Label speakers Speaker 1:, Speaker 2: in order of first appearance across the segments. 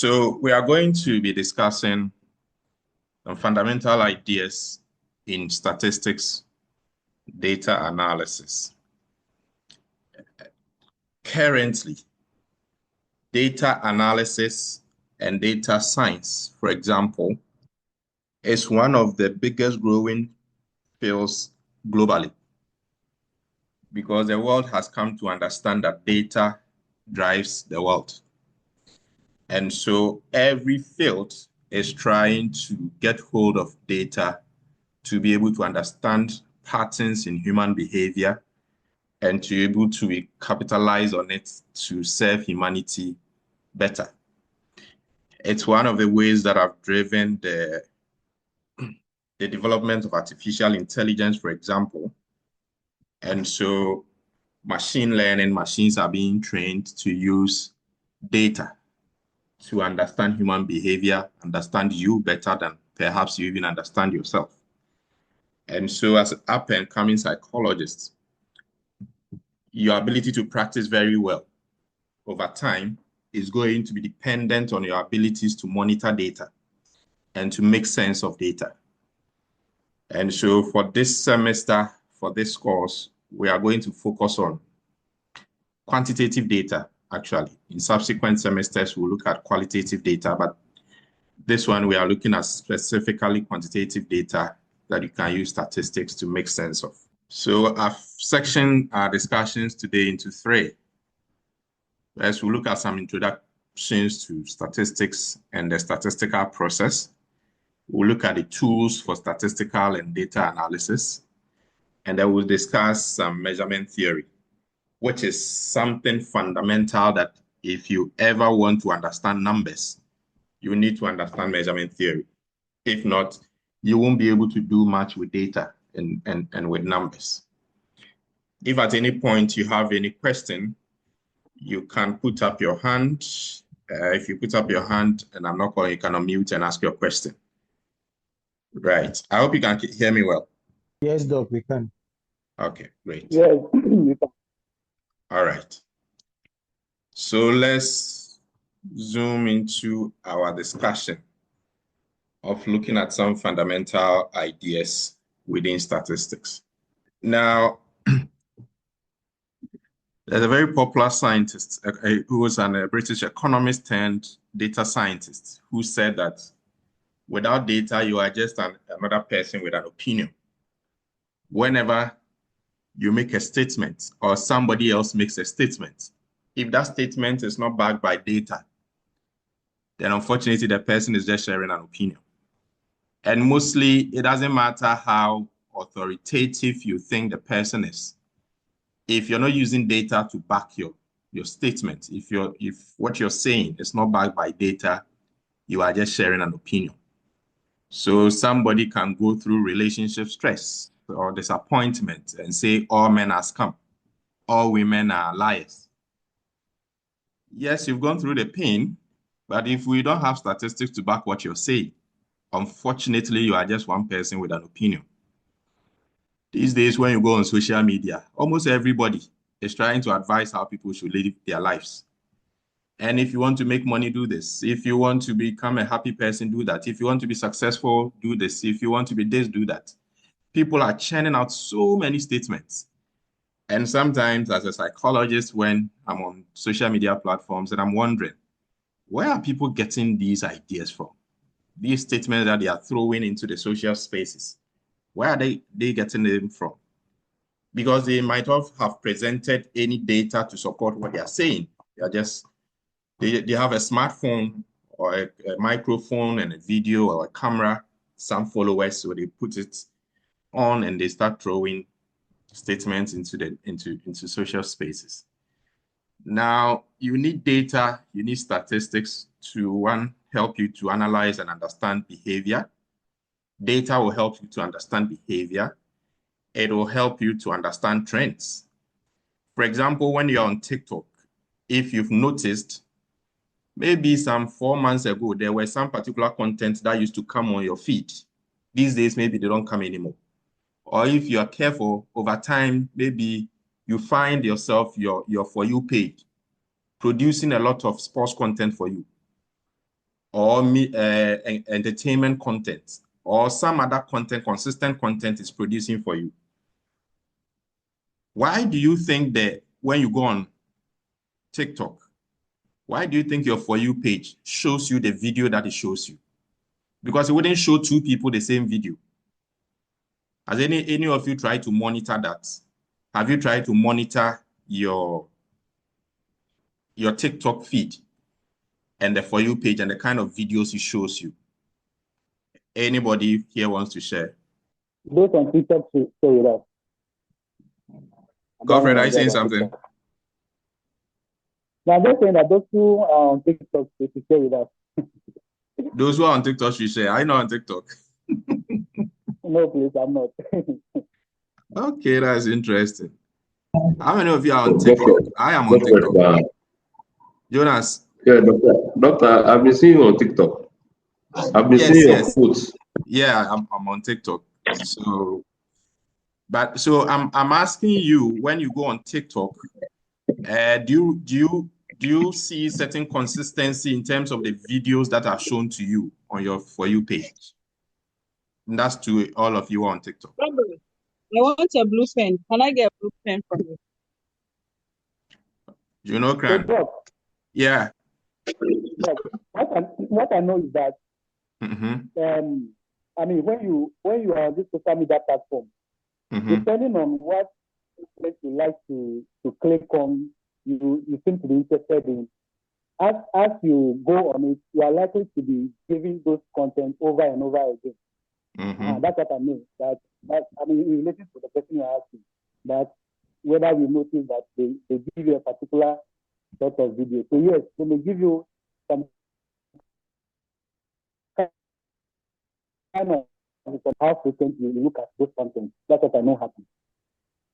Speaker 1: So we are going to be discussing some fundamental ideas in statistics, data analysis. Currently, data analysis and data science, for example, is one of the biggest growing fields globally because the world has come to understand that data drives the world. And so every field is trying to get hold of data to be able to understand patterns in human behavior and to be able to capitalize on it to serve humanity better. It's one of the ways that have driven the development of artificial intelligence, for example. And so machine learning machines are being trained to use data to understand human behavior, understand you better than perhaps you even understand yourself. And so as an up-and-coming psychologist, your ability to practice very well over time is going to be dependent on your abilities to monitor data and to make sense of data. And so for this semester, for this course, we are going to focus on quantitative data, actually. In subsequent semesters, we'll look at qualitative data, but this one we are looking at specifically quantitative data that you can use statistics to make sense of. So I've sectioned our discussions today into three. First, we'll look at some introductions to statistics and the statistical process. We'll look at the tools for statistical and data analysis. And then we'll discuss some measurement theory, which is something fundamental that if you ever want to understand numbers, you need to understand measurement theory. If not, you won't be able to do much with data and with numbers. If at any point you have any question, you can put up your hand. If you put up your hand and I'm not calling, you can unmute and ask your question. Right. I hope you can hear me well.
Speaker 2: Yes, Doc, we can.
Speaker 1: Okay, great.
Speaker 3: Yes, we can.
Speaker 1: All right. So let's zoom into our discussion of looking at some fundamental ideas within statistics. Now, there's a very popular scientist who was a British economist turned data scientist who said that without data, you are just another person with an opinion. Whenever you make a statement or somebody else makes a statement, if that statement is not backed by data, then unfortunately the person is just sharing an opinion. And mostly it doesn't matter how authoritative you think the person is. If you're not using data to back your statement, if what you're saying is not backed by data, you are just sharing an opinion. So somebody can go through relationship stress or disappointment and say all men are scum, all women are liars. Yes, you've gone through the pain, but if we don't have statistics to back what you're saying, unfortunately, you are just one person with an opinion. These days, when you go on social media, almost everybody is trying to advise how people should live their lives. And if you want to make money, do this. If you want to become a happy person, do that. If you want to be successful, do this. If you want to be this, do that. People are churning out so many statements. And sometimes as a psychologist, when I'm on social media platforms and I'm wondering, where are people getting these ideas from? These statements that they are throwing into the social spaces, where are they getting them from? Because they might have presented any data to support what they are saying. They are just, they have a smartphone or a microphone and a video or a camera, some followers, so they put it on and they start throwing statements into social spaces. Now, you need data, you need statistics to, one, help you to analyze and understand behavior. Data will help you to understand behavior. It will help you to understand trends. For example, when you're on TikTok, if you've noticed, maybe some 4 months ago, there were some particular content that used to come on your feed. These days, maybe they don't come anymore. Or if you are careful, over time, maybe you find yourself, your For You page, producing a lot of sports content for you. or entertainment content, or some other content, consistent content is producing for you, why do you think that when you go on TikTok, why do you think your For You page shows you the video that it shows you? Because it wouldn't show two people the same video. Has any of you tried to monitor that? Have you tried to monitor your TikTok feed and the For You page and the kind of videos it shows you? Anybody here wants to share?
Speaker 2: Those on TikTok share with us.
Speaker 1: Godfred, are you saying something?
Speaker 2: Now, I'm just saying that those who are on TikTok should share with us.
Speaker 1: Those who are on TikTok should share. Are you not on TikTok?
Speaker 2: No, please, I'm not.
Speaker 1: Okay, that's interesting. How many of you are on TikTok? I am on TikTok. Jonas?
Speaker 3: Yeah, doctor, I've been seeing you on TikTok. I've been seeing your quotes.
Speaker 1: Yeah, I'm on TikTok. So I'm asking you, when you go on TikTok, do you see certain consistency in terms of the videos that are shown to you on your For You page? And that's to all of you on TikTok.
Speaker 4: I want a blue pen. Can I get a blue pen from you?
Speaker 1: You know, Cran? Yeah.
Speaker 2: What I know is that I mean, when you are on this social media platform, depending on what you like to click on, you seem to be interested in. As you go on it, you are likely to be giving those content over and over again. That's what I mean. That I mean, in relation to the person you're asking, that whether you notice that they give you a particular sort of video. So yes, they may give you some kind of how frequently you look at those content. That's what I know happens.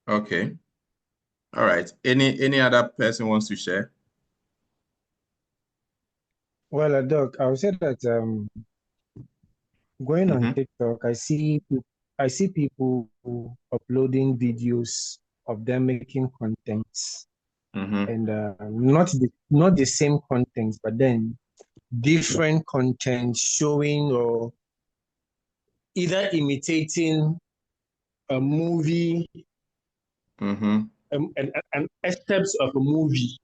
Speaker 1: Okay. All right. Any other person wants to share?
Speaker 5: Well, Doc, I would say that going on TikTok, I see people uploading videos of them making contents, and not the same content, but then different content showing or either imitating a movie, an excerpt of a movie,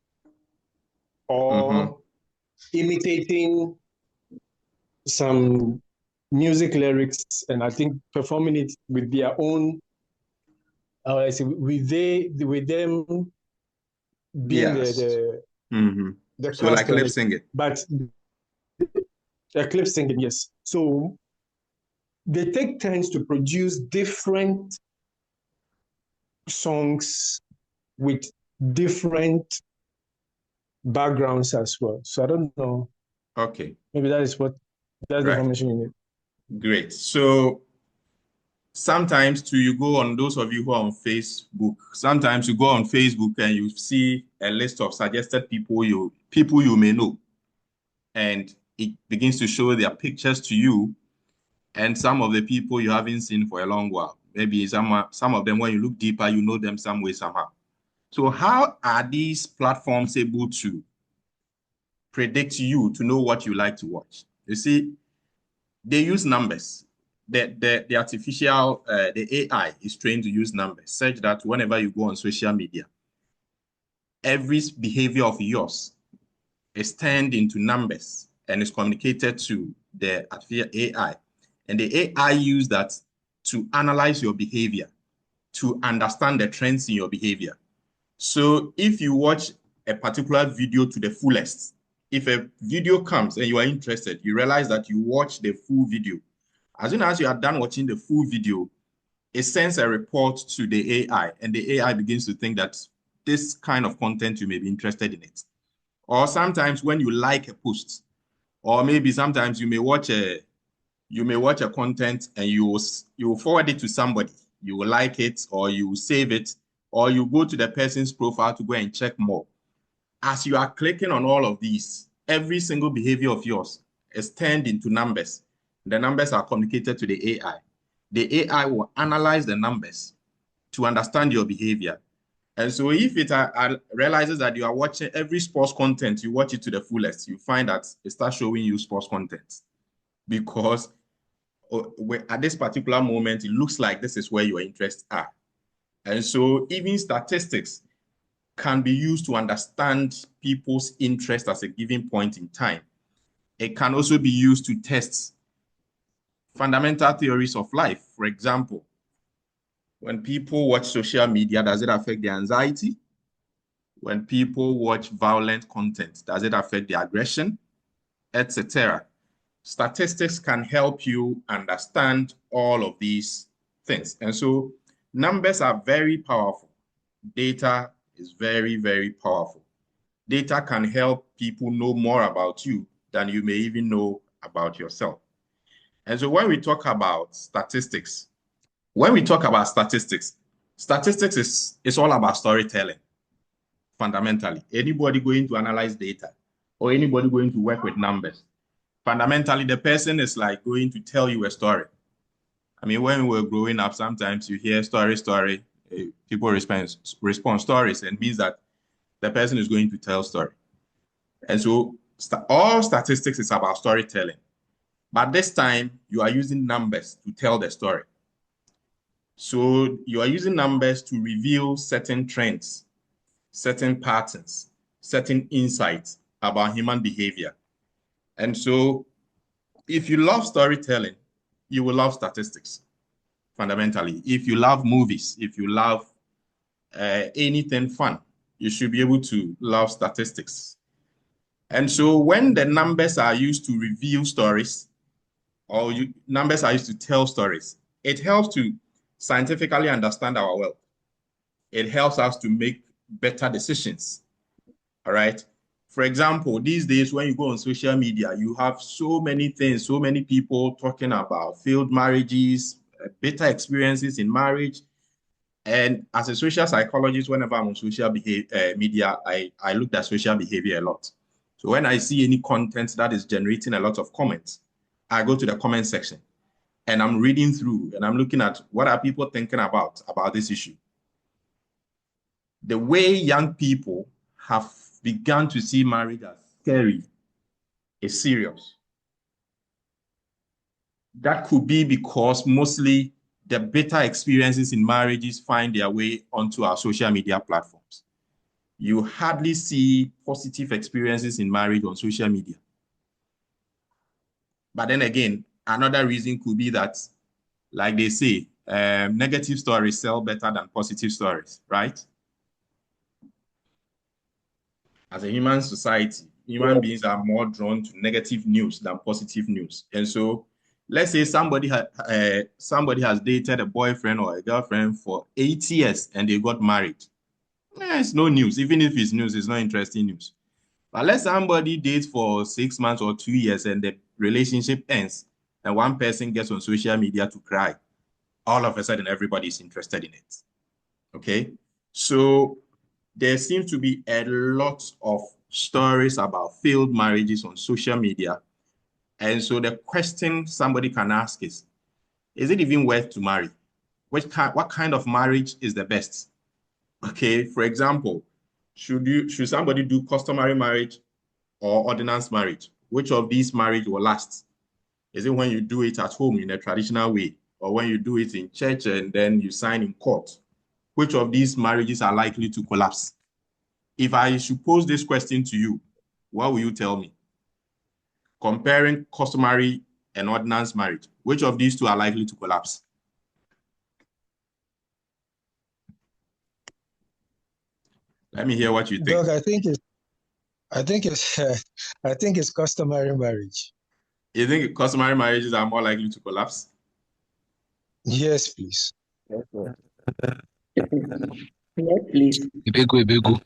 Speaker 5: or imitating some music lyrics, and I think performing it with their own, with them being the
Speaker 1: so like lip singing,
Speaker 5: but a clip singing, yes. So they take turns to produce different songs with different backgrounds as well. So I don't know.
Speaker 1: Okay.
Speaker 5: Maybe that's the information you need.
Speaker 1: Great. So sometimes too, you go on, those of you who are on Facebook, sometimes you go on Facebook and you see a list of suggested people you may know. And it begins to show their pictures to you and some of the people you haven't seen for a long while. Maybe some of them, when you look deeper, you know them some way, somehow. So how are these platforms able to predict you to know what you like to watch? You see, they use numbers. The artificial, the AI is trained to use numbers such that whenever you go on social media, every behavior of yours is turned into numbers and is communicated to the artificial AI. And the AI use that to analyze your behavior, to understand the trends in your behavior. So if you watch a particular video to the fullest, if a video comes and you are interested, you realize that you watch the full video. As soon as you are done watching the full video, it sends a report to the AI, and the AI begins to think that this kind of content, you may be interested in it. Or sometimes when you like a post, or maybe sometimes you may watch a content and you will forward it to somebody. You will like it, or you will save it, or you go to the person's profile to go and check more. As you are clicking on all of these, every single behavior of yours is turned into numbers. The numbers are communicated to the AI. The AI will analyze the numbers to understand your behavior. And so if it realizes that you are watching every sports content, you watch it to the fullest, you find that it starts showing you sports content because at this particular moment, it looks like this is where your interests are. And so even statistics can be used to understand people's interest at a given point in time. It can also be used to test fundamental theories of life. For example, when people watch social media, does it affect their anxiety? When people watch violent content, does it affect their aggression, etc.? Statistics can help you understand all of these things. And so numbers are very powerful. Data is very, very powerful. Data can help people know more about you than you may even know about yourself. And so when we talk about statistics, statistics is all about storytelling. Fundamentally, anybody going to analyze data or anybody going to work with numbers, fundamentally, the person is like going to tell you a story. I mean, when we were growing up, sometimes you hear story, people respond stories, and means that the person is going to tell story. And so all statistics is about storytelling. But this time, you are using numbers to tell the story. So you are using numbers to reveal certain trends, certain patterns, certain insights about human behavior. And so if you love storytelling, you will love statistics, fundamentally. If you love movies, if you love anything fun, you should be able to love statistics. And so when the numbers are used to reveal stories, or numbers are used to tell stories, it helps to scientifically understand our world. It helps us to make better decisions, all right? For example, these days when you go on social media, you have so many things, so many people talking about failed marriages, bitter experiences in marriage. And as a social psychologist, whenever I'm on social media, I look at social behavior a lot. So when I see any content that is generating a lot of comments, I go to the comment section and I'm reading through and I'm looking at what are people thinking about this issue. The way young people have begun to see marriage as scary is serious. That could be because mostly the bitter experiences in marriages find their way onto our social media platforms. You hardly see positive experiences in marriage on social media. But then again, another reason could be that, like they say, negative stories sell better than positive stories, right? As a human society, human beings are more drawn to negative news than positive news. And so let's say somebody has dated a boyfriend or a girlfriend for 8 years and they got married. It's no news. Even if it's news, it's not interesting news. But let somebody date for 6 months or 2 years and the relationship ends and one person gets on social media to cry. All of a sudden, everybody is interested in it. Okay? So there seems to be a lot of stories about failed marriages on social media. And so the question somebody can ask is it even worth to marry? What kind of marriage is the best? Okay, for example, should somebody do customary marriage or ordinance marriage? Which of these marriage will last? Is it when you do it at home in a traditional way, or when you do it in church and then you sign in court? Which of these marriages are likely to collapse? If I should pose this question to you, what will you tell me? Comparing customary and ordinance marriage, which of these two are likely to collapse? Let me hear what you think.
Speaker 6: Doug, I think it's customary marriage.
Speaker 1: You think customary marriages are more likely to collapse?
Speaker 6: Yes, please.
Speaker 2: Yes, sir.
Speaker 7: Yes, please.
Speaker 3: Ibego.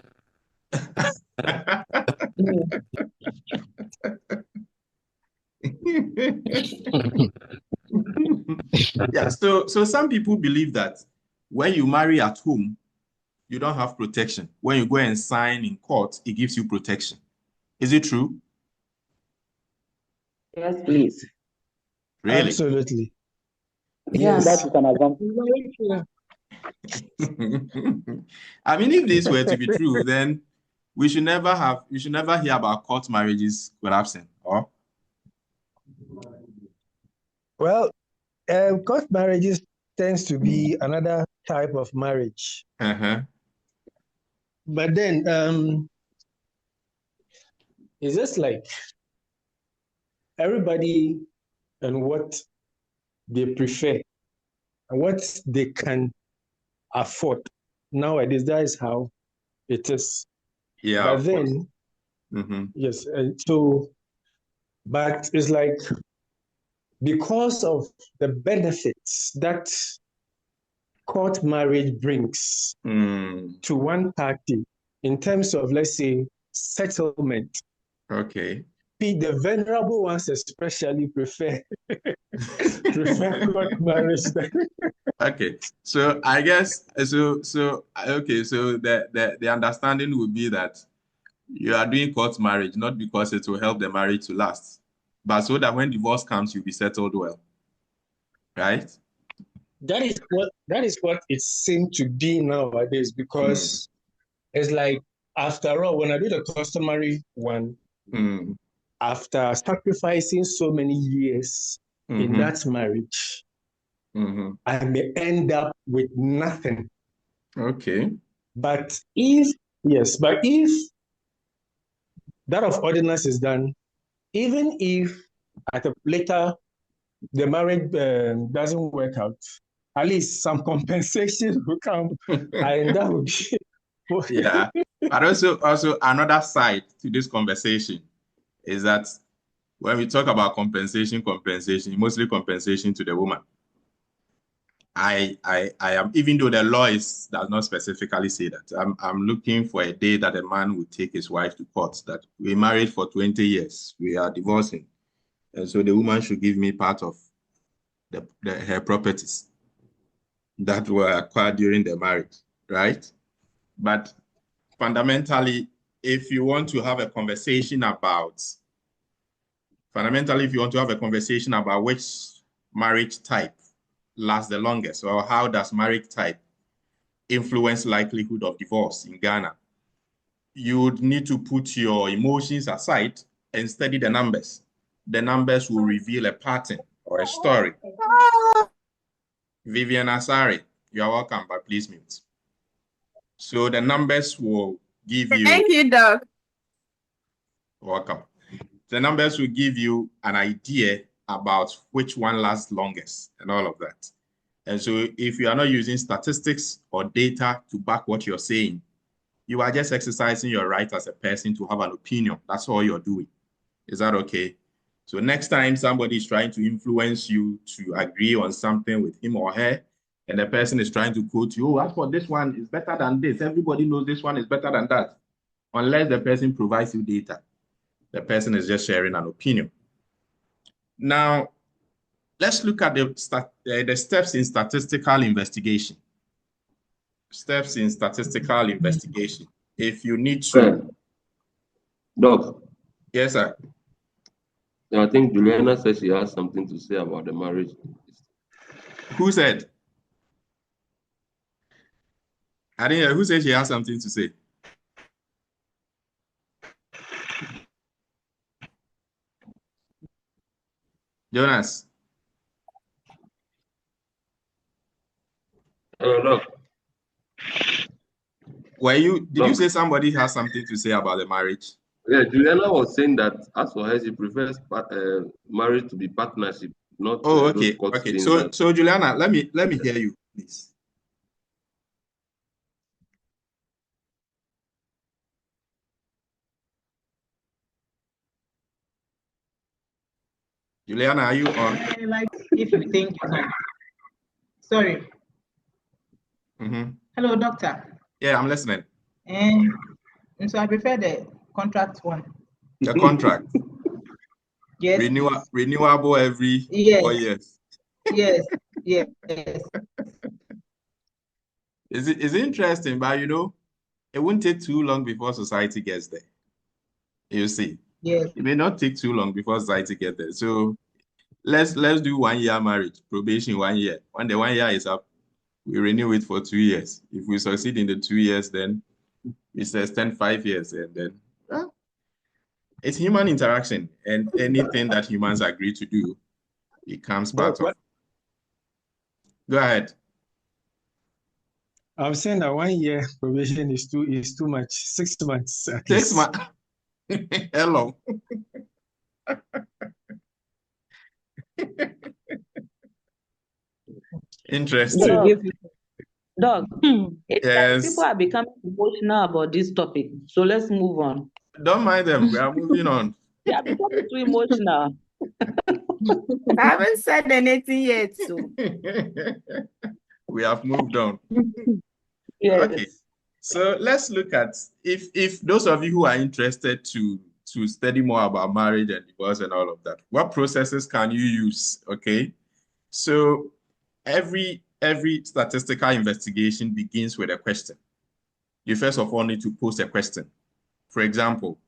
Speaker 1: Yeah, so some people believe that when you marry at home, you don't have protection. When you go and sign in court, it gives you protection. Is it true?
Speaker 7: Yes, please.
Speaker 1: Really?
Speaker 6: Absolutely.
Speaker 7: Yeah.
Speaker 6: Yes.
Speaker 2: That is an assumption.
Speaker 4: Very true.
Speaker 1: I mean, if this were to be true, then we should never hear about court marriages collapsing, or?
Speaker 6: Well, court marriages tends to be another type of marriage.
Speaker 1: Uh-huh.
Speaker 5: But then it's just like everybody and what they prefer and what they can afford. Nowadays, that is how it is.
Speaker 1: Yeah.
Speaker 5: But then, yes, but it's like because of the benefits that court marriage brings to one party in terms of, let's say, settlement.
Speaker 1: Okay.
Speaker 5: The venerable ones especially prefer court marriage.
Speaker 1: Okay, so I guess okay, so the understanding would be that you are doing court marriage not because it will help the marriage to last, but so that when divorce comes, you'll be settled well, right?
Speaker 5: That is what it seems to be nowadays, because it's like, after all, when I do the customary one, after sacrificing so many years in that marriage, I may end up with nothing.
Speaker 1: Okay.
Speaker 5: But if that of ordinance is done, even if at a later the marriage doesn't work out, at least some compensation will come, and that would be.
Speaker 1: Yeah, but also another side to this conversation is that when we talk about compensation, mostly compensation to the woman. I am, even though the law does not specifically say that, I'm looking for a day that a man would take his wife to court, that we married for 20 years, we are divorcing, and so the woman should give me part of her properties that were acquired during the marriage, right? But fundamentally, if you want to have a conversation about which marriage type lasts the longest, or how does marriage type influence likelihood of divorce in Ghana, you would need to put your emotions aside and study the numbers. The numbers will reveal a pattern or a story. Vivian Asari, you are welcome, but please mute. So the numbers will give you...
Speaker 7: Thank you, Doc.
Speaker 1: Welcome. The numbers will give you an idea about which one lasts longest and all of that. And so if you are not using statistics or data to back what you're saying, you are just exercising your right as a person to have an opinion. That's all you're doing. Is that okay? So next time somebody is trying to influence you to agree on something with him or her, and the person is trying to quote you, oh, as for this one is better than this. Everybody knows this one is better than that. Unless the person provides you data, the person is just sharing an opinion. Now, let's look at the steps in statistical investigation. Steps in statistical investigation. If you need to...
Speaker 3: Doc.
Speaker 1: Yes, sir.
Speaker 3: I think Juliana says she has something to say about the marriage.
Speaker 1: Who said? I didn't hear. Who said she has something to say? Jonas.
Speaker 3: Look.
Speaker 1: Did you say somebody has something to say about the marriage?
Speaker 3: Yeah, Juliana was saying that as for her, she prefers marriage to be partnership, not.
Speaker 1: Oh, okay. Okay. So Juliana, let me hear you, please. Juliana, are you on?
Speaker 8: Like, if you think you can. Sorry. Hello, doctor.
Speaker 1: Yeah, I'm listening.
Speaker 8: And so I prefer the contract one.
Speaker 1: The contract.
Speaker 8: Yes.
Speaker 1: Renewable every 4 years.
Speaker 8: Yes. Yes.
Speaker 1: It's interesting, but it won't take too long before society gets there. You see.
Speaker 8: Yes.
Speaker 1: It may not take too long before society gets there. So let's do 1 year marriage, probation 1 year. When the 1 year is up, we renew it for 2 years. If we succeed in the 2 years, then we extend 5 years, and then it's human interaction, and anything that humans agree to do becomes part of. Go ahead.
Speaker 5: I'm saying that 1 year probation is too much. 6 months.
Speaker 1: 6 months. Hello. Interesting.
Speaker 7: Doc, it's like people are becoming emotional about this topic. So let's move on.
Speaker 1: Don't mind them. We are moving on.
Speaker 7: They are becoming too emotional.
Speaker 8: I haven't said anything yet. So.
Speaker 1: We have moved on.
Speaker 7: Yes.
Speaker 1: Okay. So let's look at if those of you who are interested to study more about marriage and divorce and all of that, what processes can you use? Okay. So every statistical investigation begins with a question. You first of all need to pose a question. For example,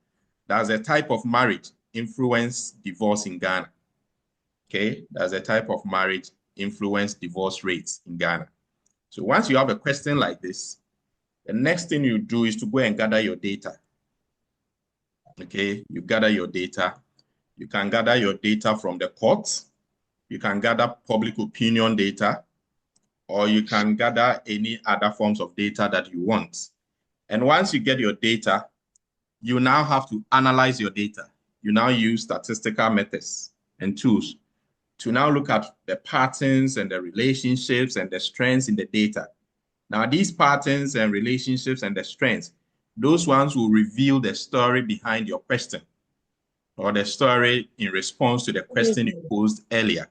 Speaker 1: does a type of marriage influence divorce in Ghana? Okay, does a type of marriage influence divorce rates in Ghana? So once you have a question like this, the next thing you do is to go and gather your data. Okay, you gather your data. You can gather your data from the courts. You can gather public opinion data, or you can gather any other forms of data that you want. And once you get your data, you now have to analyze your data. You now use statistical methods and tools to now look at the patterns and the relationships and the strengths in the data. Now, these patterns and relationships and the strengths, those ones will reveal the story behind your question or the story in response to the question you posed earlier.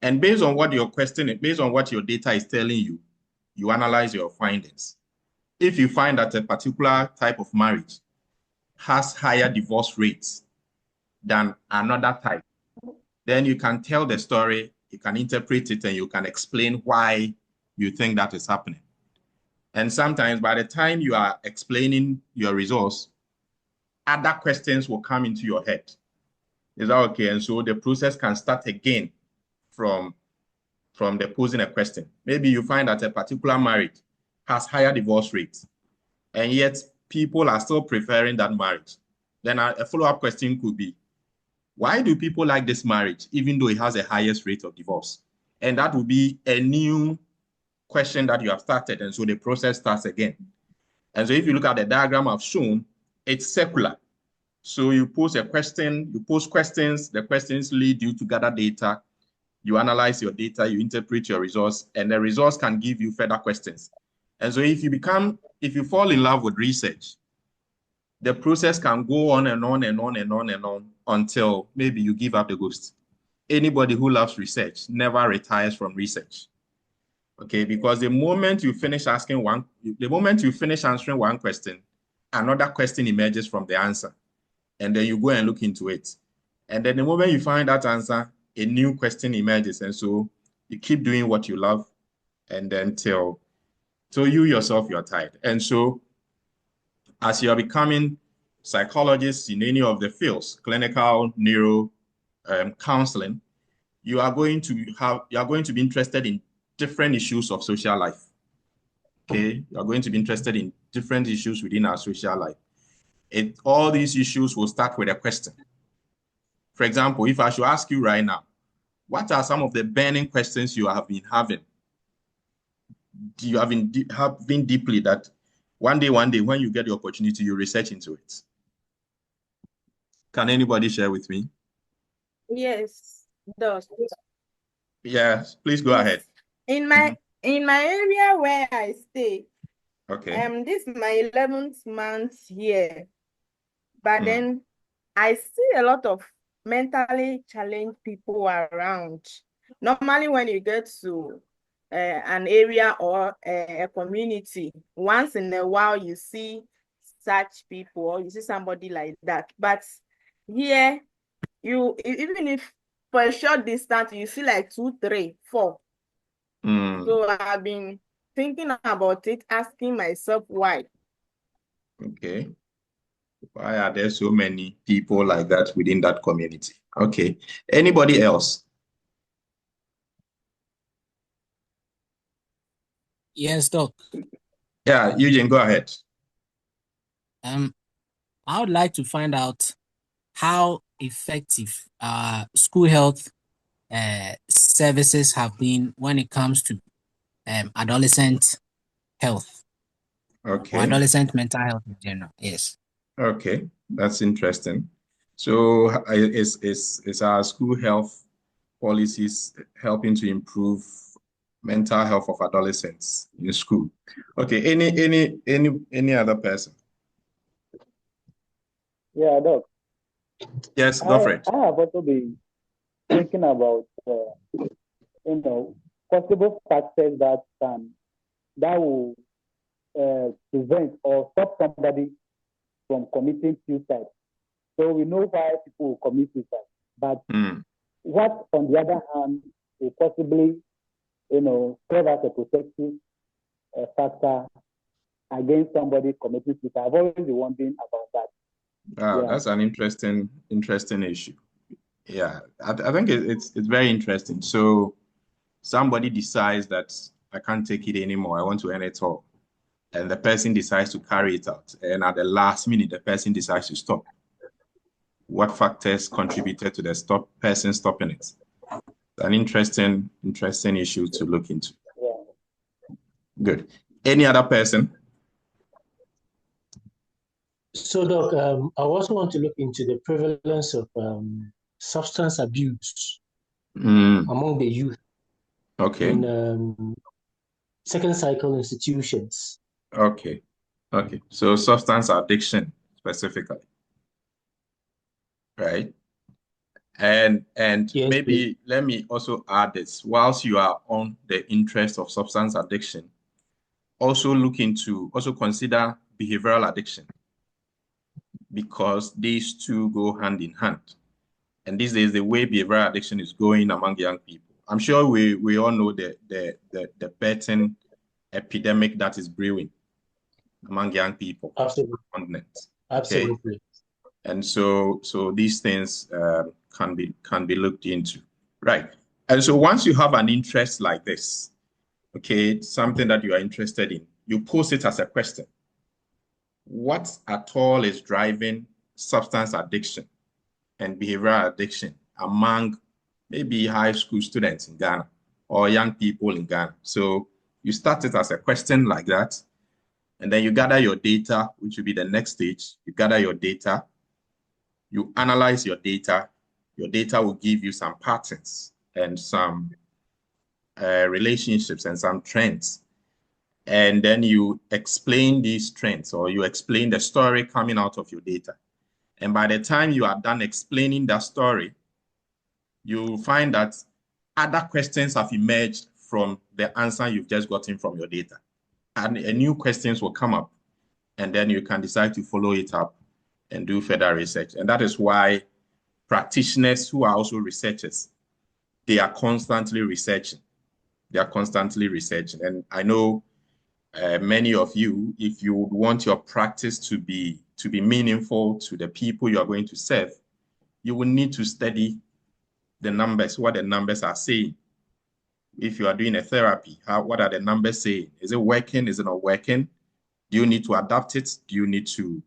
Speaker 1: And based on what your question, based on what your data is telling you, you analyze your findings. If you find that a particular type of marriage has higher divorce rates than another type, then you can tell the story, you can interpret it, and you can explain why you think that is happening. And sometimes by the time you are explaining your results, other questions will come into your head. Is that okay? And so the process can start again from the posing a question. Maybe you find that a particular marriage has higher divorce rates, and yet people are still preferring that marriage. Then a follow-up question could be, why do people like this marriage, even though it has the highest rate of divorce? And that will be a new question that you have started, and so the process starts again. And so if you look at the diagram I've shown, it's circular. So you pose a question, you pose questions, the questions lead you to gather data, you analyze your data, you interpret your results, and the results can give you further questions. And so if you fall in love with research, the process can go on and on and on and on and on until maybe you give up the ghost. Anybody who loves research never retires from research. Okay, because the moment you finish answering one question, another question emerges from the answer. And then you go and look into it. And then the moment you find that answer, a new question emerges. And so you keep doing what you love, and then till you yourself, you're tired. And so as you are becoming psychologists in any of the fields, clinical, neuro, counseling, you are going to be interested in different issues of social life. Okay, you are going to be interested in different issues within our social life. All these issues will start with a question. For example, if I should ask you right now, what are some of the burning questions you have been having? You have been deeply that one day when you get the opportunity, you research into it. Can anybody share with me?
Speaker 8: Yes, does.
Speaker 1: Yes, please go ahead.
Speaker 8: In my area where I stay,
Speaker 1: okay,
Speaker 8: this is my 11th month here, but then I see a lot of mentally challenged people around. Normally, when you get to an area or a community, once in a while you see such people or you see somebody like that. But here, even if for a short distance, you see like 2, 3, 4. So I've been thinking about it, asking myself why.
Speaker 1: Okay. Why are there so many people like that within that community? Okay. Anybody else?
Speaker 9: Yes, Doc.
Speaker 1: Yeah, Eugene, go ahead.
Speaker 9: I would like to find out how effective school health services have been when it comes to adolescent health.
Speaker 1: Okay.
Speaker 9: Or adolescent mental health in general. Yes.
Speaker 1: Okay, that's interesting. So is our school health policies helping to improve mental health of adolescents in school? Okay, any other person?
Speaker 2: Yeah, Doc.
Speaker 1: Yes, go for it.
Speaker 2: I have also been thinking about possible factors that will prevent or stop somebody from committing suicide. So we know why people will commit suicide, but what, on the other hand, will possibly, serve as a protective factor against somebody committing suicide? I've always been wondering about that.
Speaker 1: Yeah. That's an interesting issue. Yeah, I think it's very interesting. So somebody decides that I can't take it anymore. I want to end it all. And the person decides to carry it out. And at the last minute, the person decides to stop. What factors contributed to the person stopping it? An interesting issue to look into.
Speaker 2: Yeah.
Speaker 1: Good. Any other person?
Speaker 5: So, Doc, I also want to look into the prevalence of substance abuse among the youth.
Speaker 1: Okay.
Speaker 5: In second cycle institutions.
Speaker 1: Okay. So substance addiction specifically, right? And yes, maybe let me also add this. Whilst you are on the interest of substance addiction, also consider behavioral addiction, because these two go hand in hand. And these days, the way behavioral addiction is going among young people, I'm sure we all know the betting epidemic that is brewing among young people.
Speaker 5: Absolutely.
Speaker 1: On the continent.
Speaker 5: Absolutely.
Speaker 1: Okay? And so these things can be looked into, right? And so once you have an interest like this, okay, something that you are interested in, you pose it as a question. What at all is driving substance addiction and behavioral addiction among maybe high school students in Ghana or young people in Ghana? So you start it as a question like that, and then you gather your data, which will be the next stage. You gather your data, you analyze your data. Your data will give you some patterns and some relationships and some trends. And then you explain these trends, or you explain the story coming out of your data. And by the time you are done explaining that story, you find that other questions have emerged from the answer you've just gotten from your data. And new questions will come up. And then you can decide to follow it up and do further research. And that is why practitioners who are also researchers, they are constantly researching. And I know many of you, if you want your practice to be meaningful to the people you are going to serve, you will need to study the numbers, what the numbers are saying. If you are doing a therapy, what are the numbers saying? Is it working? Is it not working? Do you need to adapt it? Do you need to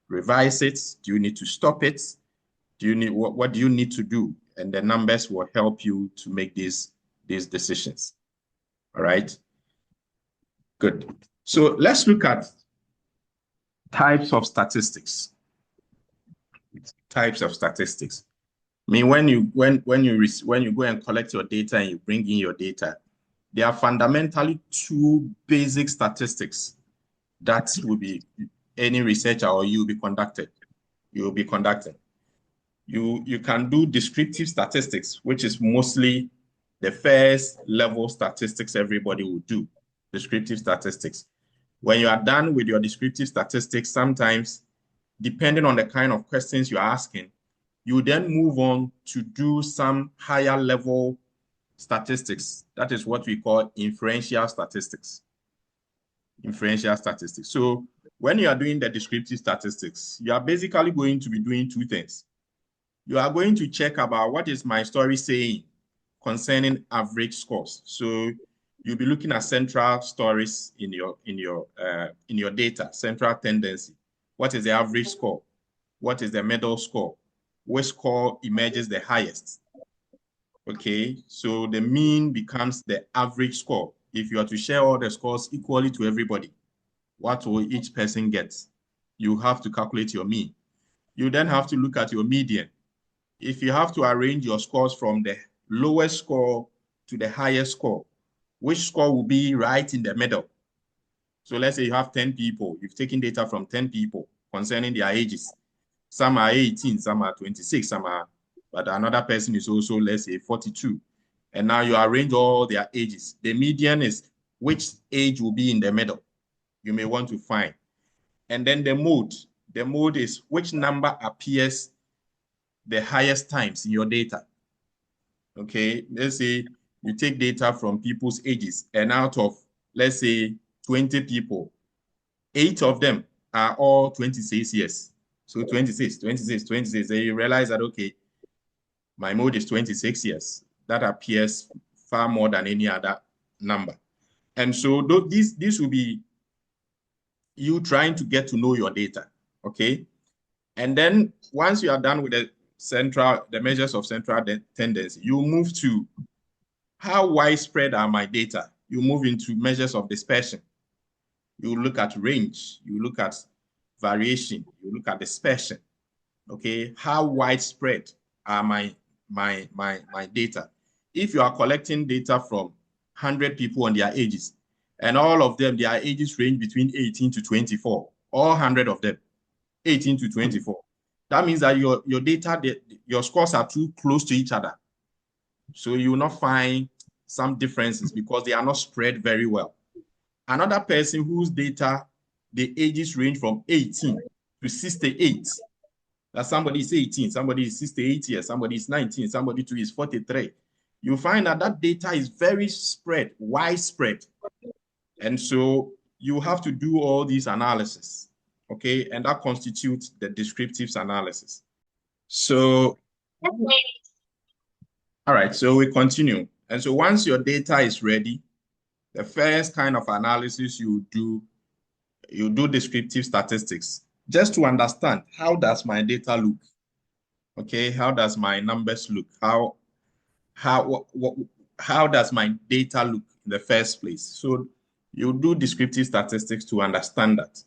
Speaker 1: revise it? Do you need to stop it? What do you need to do? And the numbers will help you to make these decisions. All right. Good. So let's look at types of statistics. Types of statistics. I mean, when you go and collect your data and you bring in your data, there are fundamentally two basic statistics that will be any researcher or you will be conducting. You can do descriptive statistics, which is mostly the first level statistics everybody will do, descriptive statistics. When you are done with your descriptive statistics, sometimes, depending on the kind of questions you're asking, you then move on to do some higher level statistics. That is what we call inferential statistics. So when you are doing the descriptive statistics, you are basically going to be doing two things. You are going to check about what is my story saying concerning average scores. So you'll be looking at central stories in your data, central tendency. What is the average score? What is the middle score? Which score emerges the highest? Okay, so the mean becomes the average score. If you are to share all the scores equally to everybody, what will each person get? You have to calculate your mean. You then have to look at your median. If you have to arrange your scores from the lowest score to the highest score, which score will be right in the middle? So let's say you have 10 people. You've taken data from 10 people concerning their ages. Some are 18, some are 26, but another person is also, let's say, 42. And now you arrange all their ages. The median is which age will be in the middle. You may want to find. And then the mode. The mode is which number appears the highest times in your data. Okay, let's say you take data from people's ages, and out of, let's say, 20 people, 8 of them are all 26 years. So 26, 26, 26. Then you realize that, okay, my mode is 26 years. That appears far more than any other number. And so this will be you trying to get to know your data, okay? And then once you are done with the measures of central tendency, you move to how widespread are my data? You move into measures of dispersion. You look at range, you look at variation, you look at dispersion. Okay, how widespread are my data? If you are collecting data from 100 people on their ages, and all of them, their ages range between 18 to 24, all 100 of them, 18 to 24. That means that your data, your scores are too close to each other. So you will not find some differences because they are not spread very well. Another person whose data, the ages range from 18 to 68. That somebody is 18, somebody is 68 years, somebody is 19, somebody too is 43. You find that that data is very spread, widespread. And so you have to do all these analysis, okay? And that constitutes the descriptive analysis. So, all right, so we continue. And so once your data is ready, the first kind of analysis you do descriptive statistics, just to understand how does my data look? Okay, how does my numbers look? How does my data look in the first place? So you do descriptive statistics to understand that.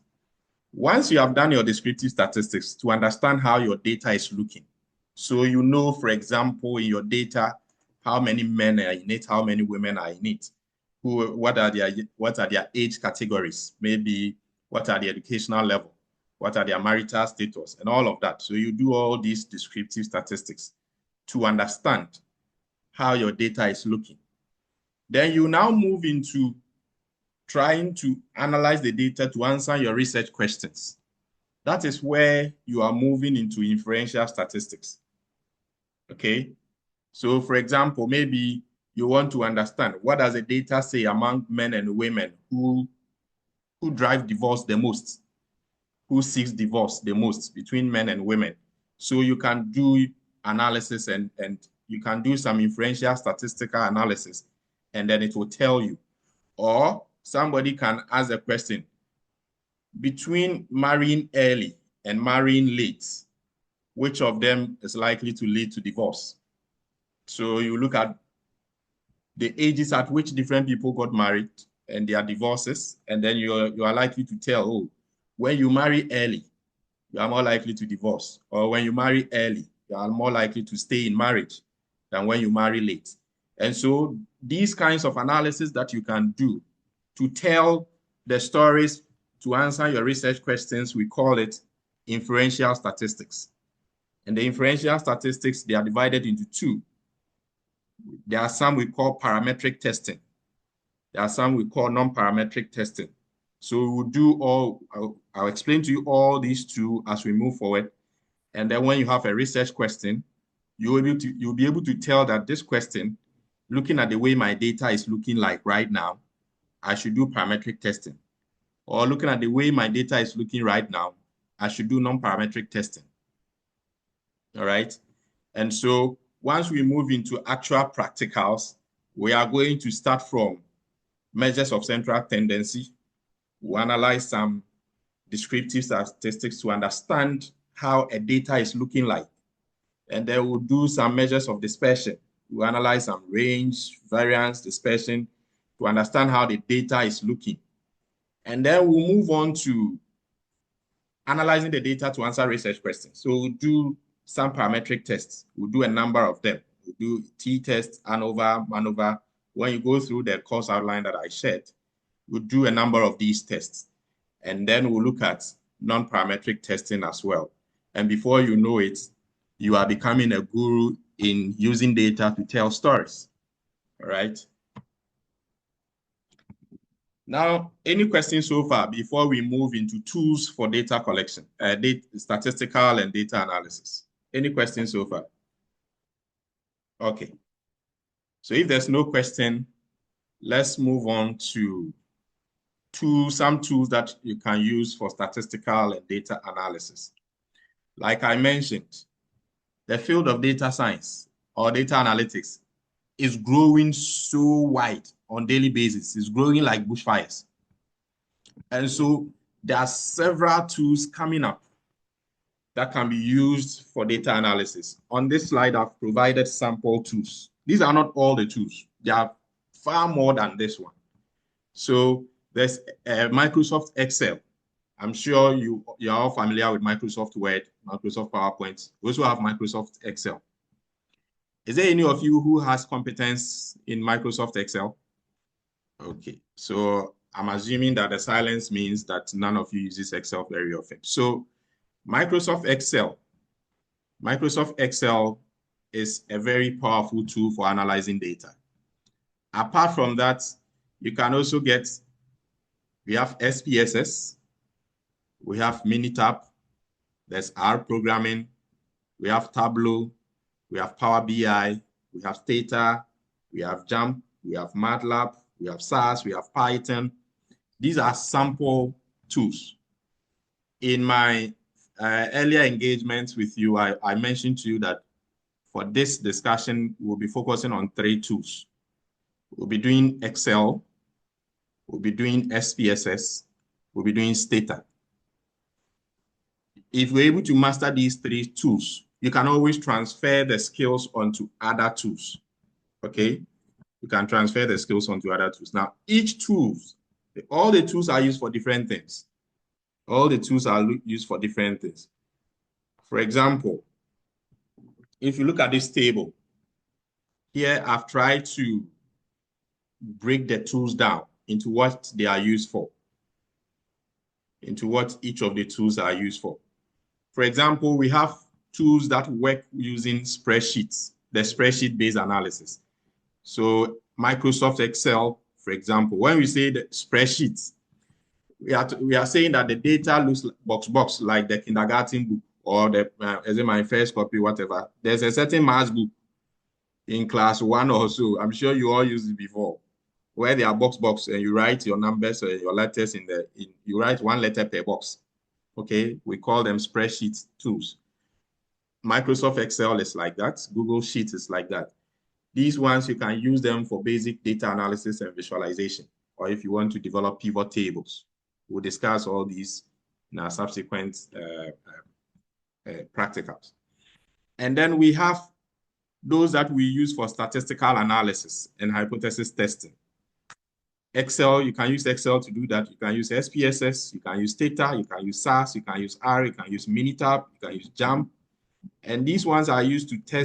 Speaker 1: Once you have done your descriptive statistics to understand how your data is looking, so you know, for example, in your data, how many men are in it, how many women are in it, what are their age categories, maybe what are the educational level, what are their marital status, and all of that. So you do all these descriptive statistics to understand how your data is looking. Then you now move into trying to analyze the data to answer your research questions. That is where you are moving into inferential statistics. Okay, so for example, maybe you want to understand what does the data say among men and women who drive divorce the most, who seeks divorce the most between men and women. So you can do analysis and you can do some inferential statistical analysis, and then it will tell you. Or somebody can ask a question, between marrying early and marrying late, which of them is likely to lead to divorce? So you look at the ages at which different people got married and their divorces, and then you are likely to tell, oh, when you marry early, you are more likely to divorce. Or when you marry early, you are more likely to stay in marriage than when you marry late. And so these kinds of analysis that you can do to tell the stories, to answer your research questions, we call it inferential statistics. And the inferential statistics, they are divided into two. There are some we call parametric testing. There are some we call non-parametric testing. So we'll do all, I'll explain to you all these two as we move forward. And then when you have a research question, you'll be able to tell that this question, looking at the way my data is looking like right now, I should do parametric testing. Or looking at the way my data is looking right now, I should do non-parametric testing. All right. And so once we move into actual practicals, we are going to start from measures of central tendency. We analyze some descriptive statistics to understand how a data is looking like. And then we'll do some measures of dispersion. We'll analyze some range, variance, dispersion to understand how the data is looking. And then we'll move on to analyzing the data to answer research questions. So we'll do some parametric tests. We'll do a number of them. We'll do t-test, ANOVA, MANOVA. When you go through the course outline that I shared, we'll do a number of these tests. And then we'll look at non-parametric testing as well. And before you know it, you are becoming a guru in using data to tell stories. All right. Now, any questions so far before we move into tools for data collection, statistical and data analysis? Any questions so far? Okay. So if there's no question, let's move on to some tools that you can use for statistical and data analysis. Like I mentioned, the field of data science or data analytics is growing so wide on daily basis. It's growing like bushfires. And so there are several tools coming up that can be used for data analysis. On this slide, I've provided sample tools. These are not all the tools. There are far more than this one. So there's Microsoft Excel. I'm sure you're all familiar with Microsoft Word, Microsoft PowerPoint. We also have Microsoft Excel. Is there any of you who has competence in Microsoft Excel? Okay, so I'm assuming that the silence means that none of you uses Excel very often. So Microsoft Excel is a very powerful tool for analyzing data. Apart from that, you can also we have SPSS, we have Minitab, there's R programming, we have Tableau, we have Power BI, we have Stata, we have JAMP, we have MATLAB, we have SAS, we have Python. These are sample tools. In my earlier engagements with you, I mentioned to you that for this discussion, we'll be focusing on 3 tools. We'll be doing Excel, we'll be doing SPSS, we'll be doing Stata. If we're able to master these 3 tools, you can always transfer the skills onto other tools, okay? You can transfer the skills onto other tools. Now, each tool, all the tools are used for different things. All the tools are used for different things. For example, if you look at this table, here I've tried to break the tools down into what they are used for, into what each of the tools are used for. For example, we have tools that work using spreadsheets, the spreadsheet-based analysis. So Microsoft Excel, for example, when we say the spreadsheets, we are saying that the data looks box like the kindergarten book or the as in my first copy, whatever. There's a certain math book in class 1 or so. I'm sure you all used it before, where there are box and you write your numbers or your letters you write 1 letter per box. Okay, we call them spreadsheet tools. Microsoft Excel is like that. Google Sheets is like that. These ones, you can use them for basic data analysis and visualization, or if you want to develop pivot tables. We'll discuss all these in our subsequent practicals. And then we have those that we use for statistical analysis and hypothesis testing. Excel, you can use Excel to do that. You can use SPSS, you can use Stata, you can use SAS, you can use R, you can use Minitab, you can use JAMP. And these ones are used to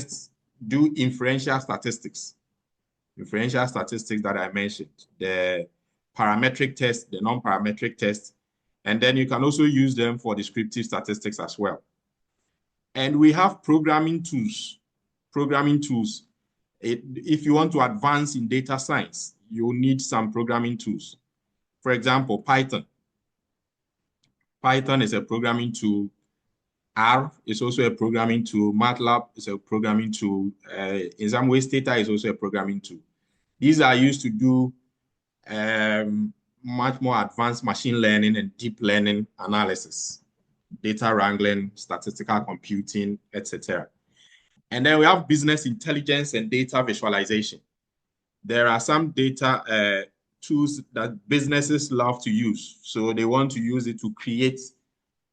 Speaker 1: do inferential statistics. Inferential statistics that I mentioned, the parametric test, the non-parametric test, and then you can also use them for descriptive statistics as well. And we have programming tools. If you want to advance in data science, you need some programming tools. For example, Python. Python is a programming tool. R is also a programming tool. MATLAB is a programming tool. In some ways, Stata is also a programming tool. These are used to do much more advanced machine learning and deep learning analysis, data wrangling, statistical computing, etc. And then we have business intelligence and data visualization. There are some data tools that businesses love to use. So they want to use it to create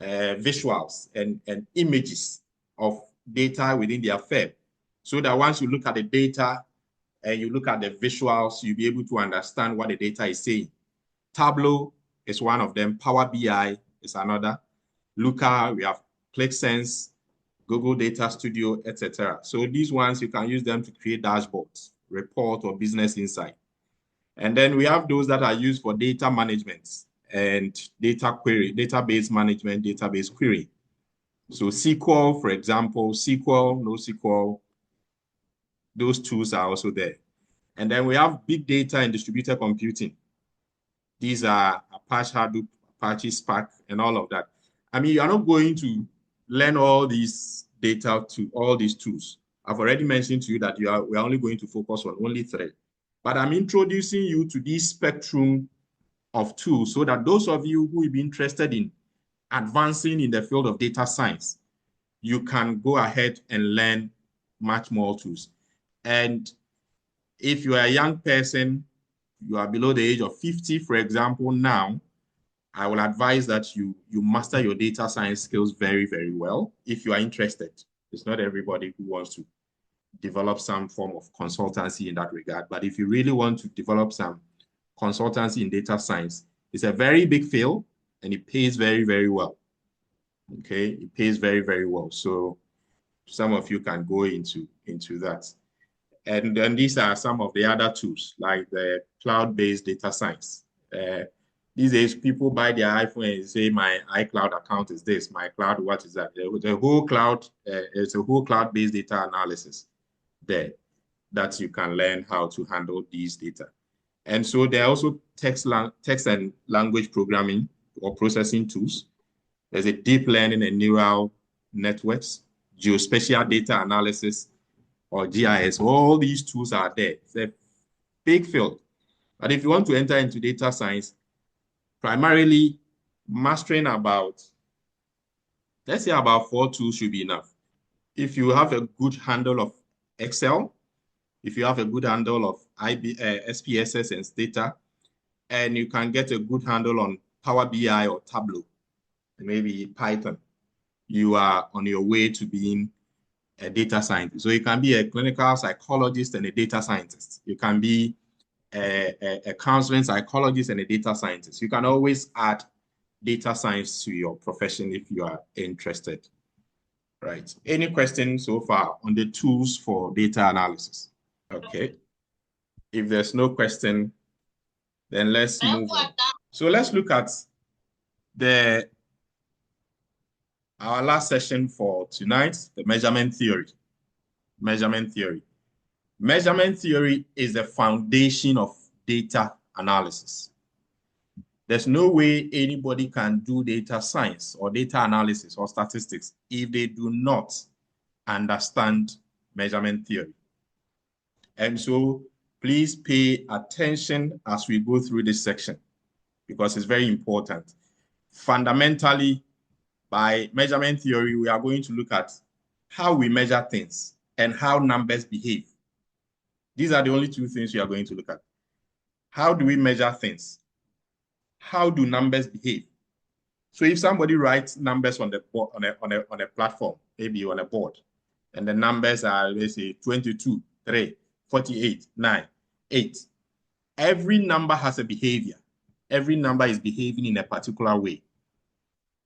Speaker 1: visuals and images of data within their firm. So that once you look at the data and you look at the visuals, you'll be able to understand what the data is saying. Tableau is one of them. Power BI is another. Looker, we have ClickSense, Google Data Studio, etc. So these ones, you can use them to create dashboards, report, or business insight. And then we have those that are used for data management and data query, database management, database query. So SQL, for example, SQL, NoSQL, those tools are also there. And then we have big data and distributed computing. These are Apache Hadoop, Apache Spark, and all of that. I mean, you are not going to learn all these data to all these tools. I've already mentioned to you that we are only going to focus on only 3. But I'm introducing you to this spectrum of tools so that those of you who will be interested in advancing in the field of data science, you can go ahead and learn much more tools. And if you are a young person, you are below the age of 50, for example, now, I will advise that you master your data science skills very, very well if you are interested. It's not everybody who wants to develop some form of consultancy in that regard. But if you really want to develop some consultancy in data science, it's a very big field and it pays very, very well. Okay, it pays very, very well. So some of you can go into that. And then these are some of the other tools like the cloud-based data science. These days, people buy their iPhone and say, my iCloud account is this, my cloud, what is that? The whole cloud, it's a whole cloud-based data analysis there that you can learn how to handle these data. And so there are also text and language programming or processing tools. There's a deep learning and neural networks, geospatial data analysis, or GIS. All these tools are there. It's a big field. But if you want to enter into data science, primarily mastering about, let's say about 4 tools should be enough. If you have a good handle of Excel, if you have a good handle of SPSS and Stata, and you can get a good handle on Power BI or Tableau, maybe Python, you are on your way to being a data scientist. So you can be a clinical psychologist and a data scientist. You can be a counseling psychologist and a data scientist. You can always add data science to your profession if you are interested. Right. Any questions so far on the tools for data analysis? Okay. If there's no question, then let's move on. So let's look at our last session for tonight, the measurement theory. Measurement theory. Measurement theory is the foundation of data analysis. There's no way anybody can do data science or data analysis or statistics if they do not understand measurement theory. And so please pay attention as we go through this section because it's very important. Fundamentally, by measurement theory, we are going to look at how we measure things and how numbers behave. These are the only 2 things we are going to look at. How do we measure things? How do numbers behave? So if somebody writes numbers on the board, on a platform, maybe on a board, and the numbers are, let's say, 22, 3, 48, 9, 8. Every number has a behavior. Every number is behaving in a particular way.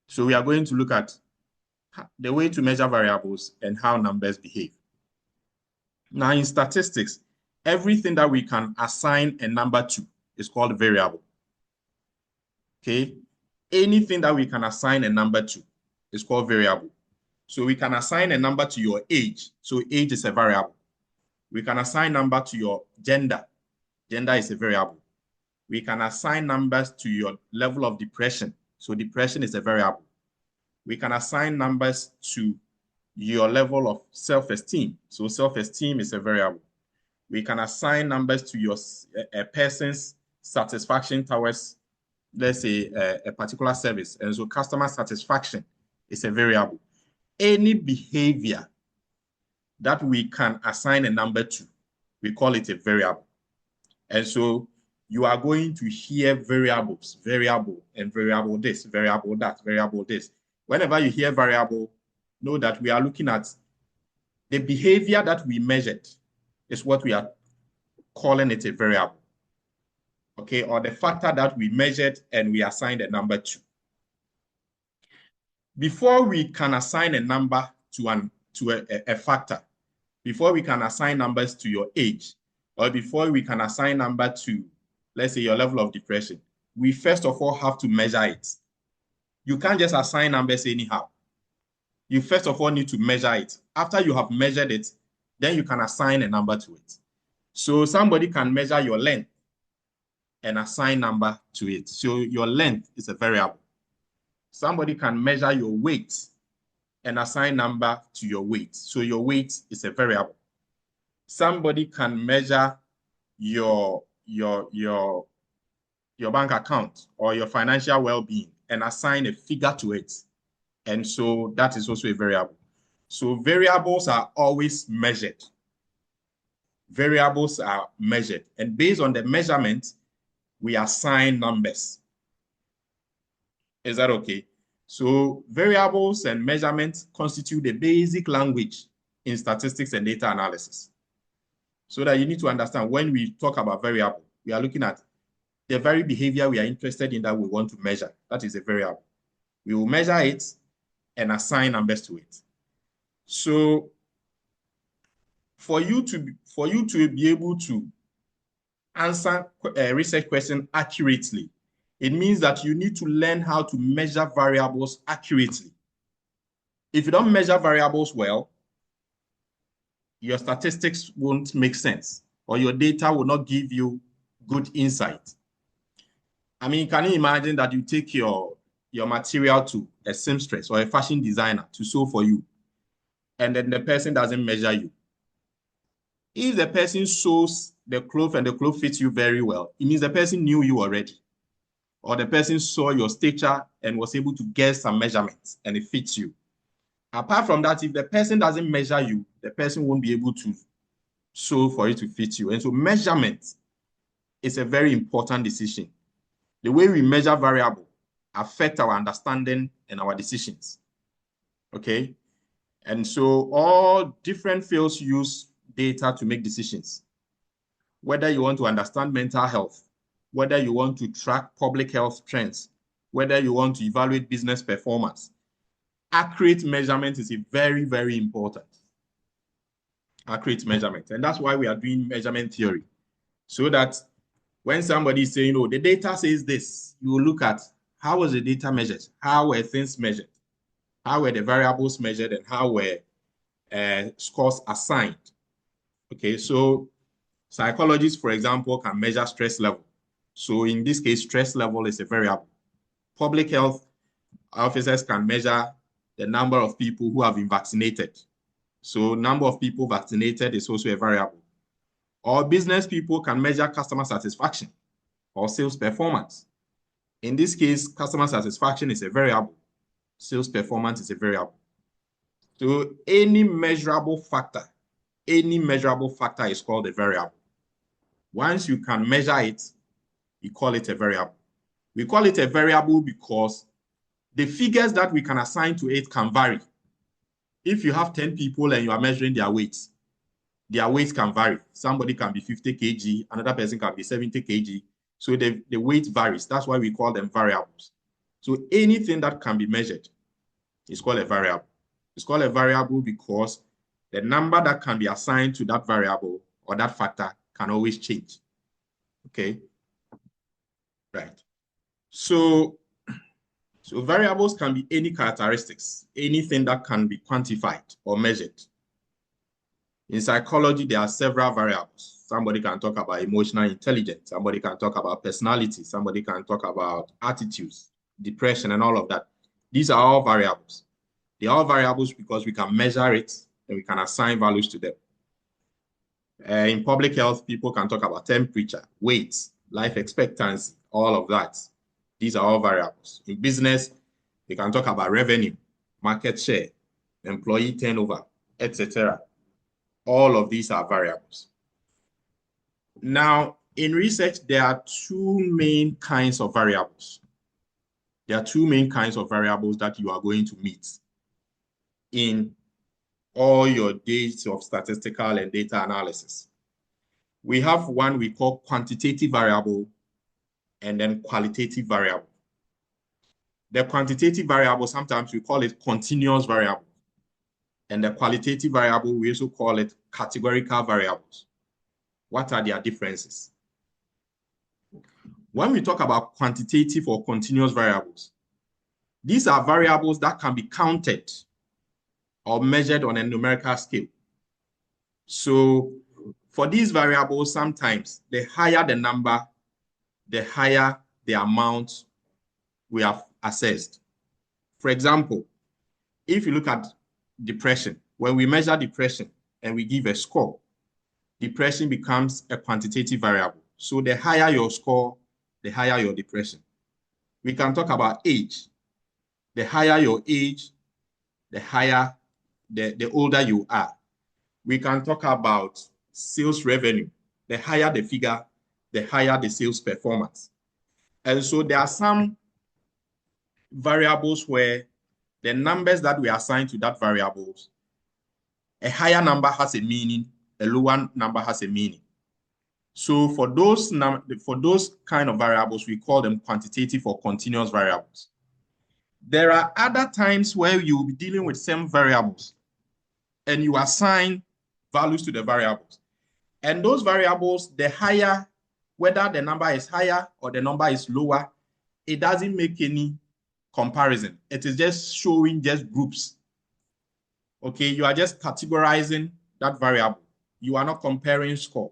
Speaker 1: So we are going to look at the way to measure variables and how numbers behave. Now in statistics, everything that we can assign a number to is called a variable. Okay? Anything that we can assign a number to is called variable. So we can assign a number to your age. So age is a variable. We can assign number to your gender. Gender is a variable. We can assign numbers to your level of depression. So depression is a variable. We can assign numbers to your level of self-esteem. So self-esteem is a variable. We can assign numbers to your a person's satisfaction towards, let's say, a particular service. And so customer satisfaction is a variable. Any behavior that we can assign a number to, we call it a variable. And so you are going to hear variables, variable and variable this, variable that, variable this. Whenever you hear variable, know that we are looking at the behavior that we measured is what we are calling it a variable. Okay, or the factor that we measured and we assigned a number to. Before we can assign a number to a factor, before we can assign numbers to your age, or before we can assign number to, let's say, your level of depression, we first of all have to measure it. You can't just assign numbers anyhow. You first of all need to measure it. After you have measured it, then you can assign a number to it. So somebody can measure your length and assign number to it. So your length is a variable. Somebody can measure your weight and assign number to your weight. So your weight is a variable. Somebody can measure your bank account or your financial well-being and assign a figure to it. And so that is also a variable. So variables are always measured. Variables are measured. And based on the measurement, we assign numbers. Is that okay? So variables and measurements constitute the basic language in statistics and data analysis. So that you need to understand when we talk about variable, we are looking at the very behavior we are interested in that we want to measure. That is a variable. We will measure it and assign numbers to it. So for you to be able to answer a research question accurately, it means that you need to learn how to measure variables accurately. If you don't measure variables well, your statistics won't make sense, or your data will not give you good insight. I mean, can you imagine that you take your material to a seamstress or a fashion designer to sew for you, and then the person doesn't measure you? If the person sews the cloth and the cloth fits you very well, it means the person knew you already. Or the person saw your stature and was able to guess some measurements and it fits you. Apart from that, if the person doesn't measure you, the person won't be able to sew for it to fit you. And so measurement is a very important decision. The way we measure variable affects our understanding and our decisions. Okay? And so all different fields use data to make decisions. Whether you want to understand mental health, whether you want to track public health trends, whether you want to evaluate business performance, accurate measurement is a very, very important. Accurate measurement. And that's why we are doing measurement theory. So that when somebody is saying, oh, the data says this, you will look at how was the data measured? How were things measured? How were the variables measured and how were scores assigned? Okay, so psychologists, for example, can measure stress level. So in this case, stress level is a variable. Public health officers can measure the number of people who have been vaccinated. So number of people vaccinated is also a variable. Or business people can measure customer satisfaction or sales performance. In this case, customer satisfaction is a variable. Sales performance is a variable. So any measurable factor is called a variable. Once you can measure it, we call it a variable. We call it a variable because the figures that we can assign to it can vary. If you have 10 people and you are measuring their weights can vary. Somebody can be 50 kg, another person can be 70 kg. So the weight varies. That's why we call them variables. So anything that can be measured is called a variable. It's called a variable because the number that can be assigned to that variable or that factor can always change. Okay? Right. So variables can be any characteristics, anything that can be quantified or measured. In psychology, there are several variables. Somebody can talk about emotional intelligence. Somebody can talk about personality. Somebody can talk about attitudes, depression, and all of that. These are all variables. They are all variables because we can measure it and we can assign values to them. In public health, people can talk about temperature, weight, life expectancy, all of that. These are all variables. In business, they can talk about revenue, market share, employee turnover, etc. All of these are variables. Now, In research, there are two main kinds of variables. There are two main kinds of variables that you are going to meet in all your days of statistical and data analysis. We have one we call quantitative variable and then qualitative variable. The quantitative variable, sometimes we call it continuous variable. And the qualitative variable, we also call it categorical variables. What are their differences? When we talk about quantitative or continuous variables, these are variables that can be counted or measured on a numerical scale. So for these variables, sometimes the higher the number, the higher the amount we have assessed. For example, if you look at depression, when we measure depression and we give a score, depression becomes a quantitative variable. So the higher your score, the higher your depression. We can talk about age. The higher your age, the higher, the older you are. We can talk about sales revenue. The higher the figure, the higher the sales performance. And so there are some variables where the numbers that we assign to that variables, a higher number has a meaning, a lower number has a meaning. So for those kind of variables, we call them quantitative or continuous variables. There are other times where you'll be dealing with some variables and you assign values to the variables. And those variables, the higher, whether the number is higher or the number is lower, it doesn't make any comparison. It is just showing just groups. Okay, you are just categorizing that variable. You are not comparing score.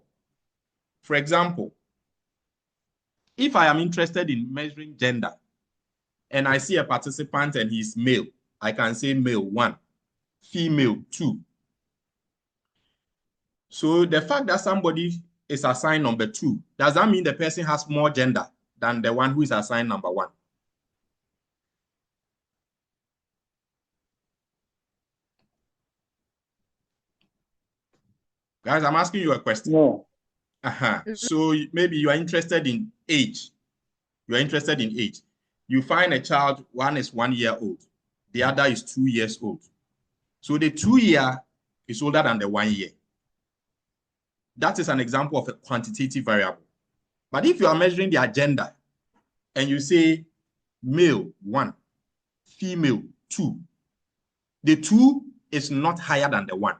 Speaker 1: For example, if I am interested in measuring gender and I see a participant and he's male, I can say male 1, female 2. So the fact that somebody is assigned number 2, does that mean the person has more gender than the one who is assigned number 1? Guys, I'm asking you a question.
Speaker 2: No.
Speaker 1: So maybe you are interested in age. You are interested in age. You find a child, one is 1 year old, the other is 2 years old. So the 2 year is older than the 1 year. That is an example of a quantitative variable. But if you are measuring their gender and you say male 1, female 2, the 2 is not higher than the 1.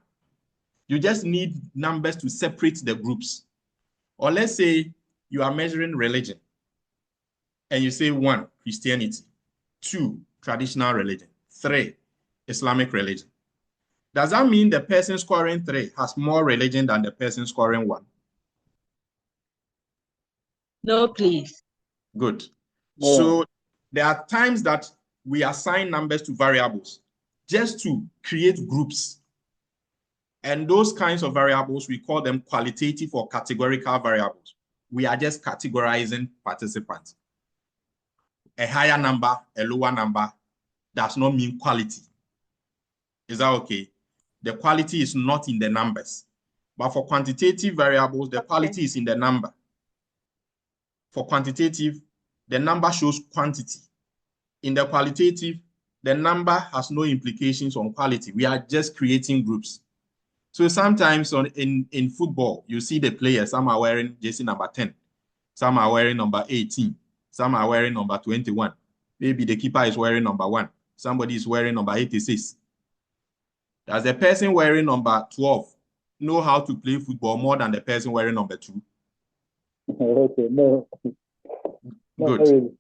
Speaker 1: You just need numbers to separate the groups. Or let's say you are measuring religion and you say 1, Christianity, 2, traditional religion, 3, Islamic religion. Does that mean the person scoring 3 has more religion than the person scoring 1?
Speaker 7: No, please.
Speaker 1: Good.
Speaker 2: No.
Speaker 1: So there are times that we assign numbers to variables just to create groups. And those kinds of variables, we call them qualitative or categorical variables. We are just categorizing participants. A higher number, a lower number does not mean quality. Is that okay? The quality is not in the numbers. But for quantitative variables, the quality is in the number. For quantitative, the number shows quantity. In the qualitative, the number has no implications on quality. We are just creating groups. So sometimes in football, you see the players, some are wearing jersey number 10, some are wearing number 18, some are wearing number 21. Maybe the keeper is wearing number 1, somebody is wearing number 86. Does the person wearing number 12 know how to play football more than the person wearing number 2?
Speaker 2: Okay, no.
Speaker 1: Good.
Speaker 2: Really.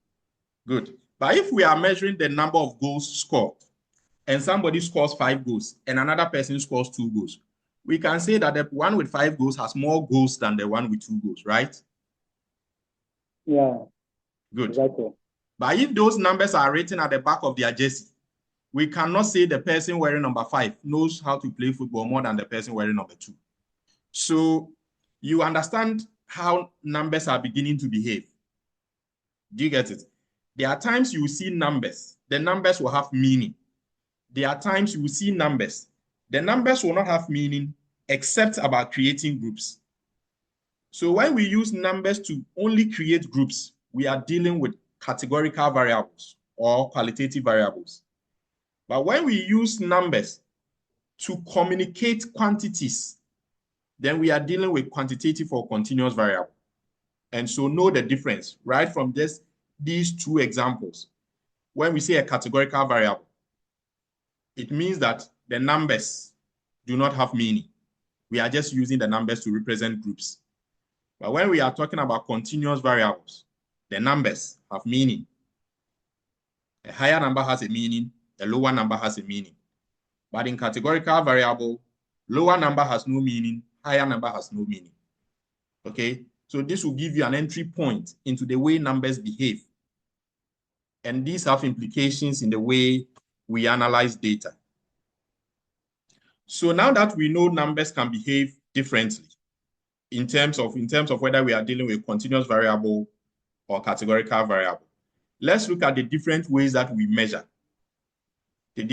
Speaker 1: Good. But if we are measuring the number of goals scored, and somebody scores 5 goals, and another person scores 2 goals, we can say that the one with 5 goals has more goals than the one with 2 goals, right?
Speaker 2: Yeah.
Speaker 1: Good.
Speaker 2: Exactly.
Speaker 1: But if those numbers are written at the back of their jersey, we cannot say the person wearing number 5 knows how to play football more than the person wearing number 2. So you understand how numbers are beginning to behave. Do you get it? There are times you see numbers. The numbers will have meaning. There are times you will see numbers. The numbers will not have meaning except about creating groups. So when we use numbers to only create groups, we are dealing with categorical variables or qualitative variables. But when we use numbers to communicate quantities, then we are dealing with quantitative or continuous variable. And so know the difference right from just these two examples. When we say a categorical variable, it means that the numbers do not have meaning. We are just using the numbers to represent groups. But when we are talking about continuous variables, the numbers have meaning. A higher number has a meaning, a lower number has a meaning. But in categorical variable, lower number has no meaning, higher number has no meaning. Okay, so this will give you an entry point into the way numbers behave. And these have implications in the way we analyze data. So now that we know numbers can behave differently in terms of whether we are dealing with continuous variable or categorical variable, let's look at the different ways that we measure. The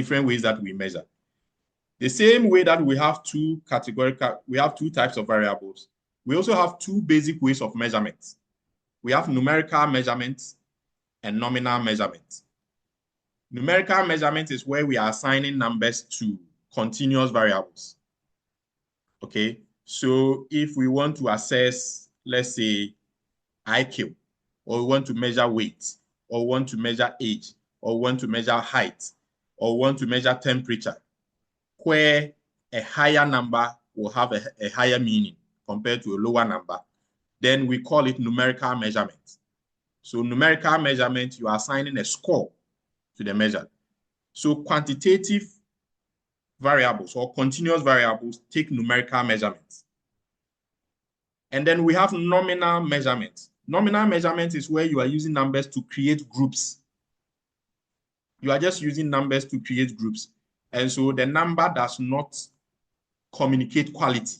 Speaker 1: same way that we have two types of variables, we also have two basic ways of measurements. We have numerical measurements and nominal measurements. Numerical measurement is where we are assigning numbers to continuous variables. Okay, so if we want to assess, let's say, IQ, or we want to measure weight, or we want to measure age, or we want to measure height, or we want to measure temperature, where a higher number will have a higher meaning compared to a lower number, then we call it numerical measurement. So numerical measurement, you are assigning a score to the measure. So quantitative variables or continuous variables take numerical measurements. And then we have nominal measurements. Nominal measurement is where you are using numbers to create groups. You are just using numbers to create groups. And so the number does not communicate quality.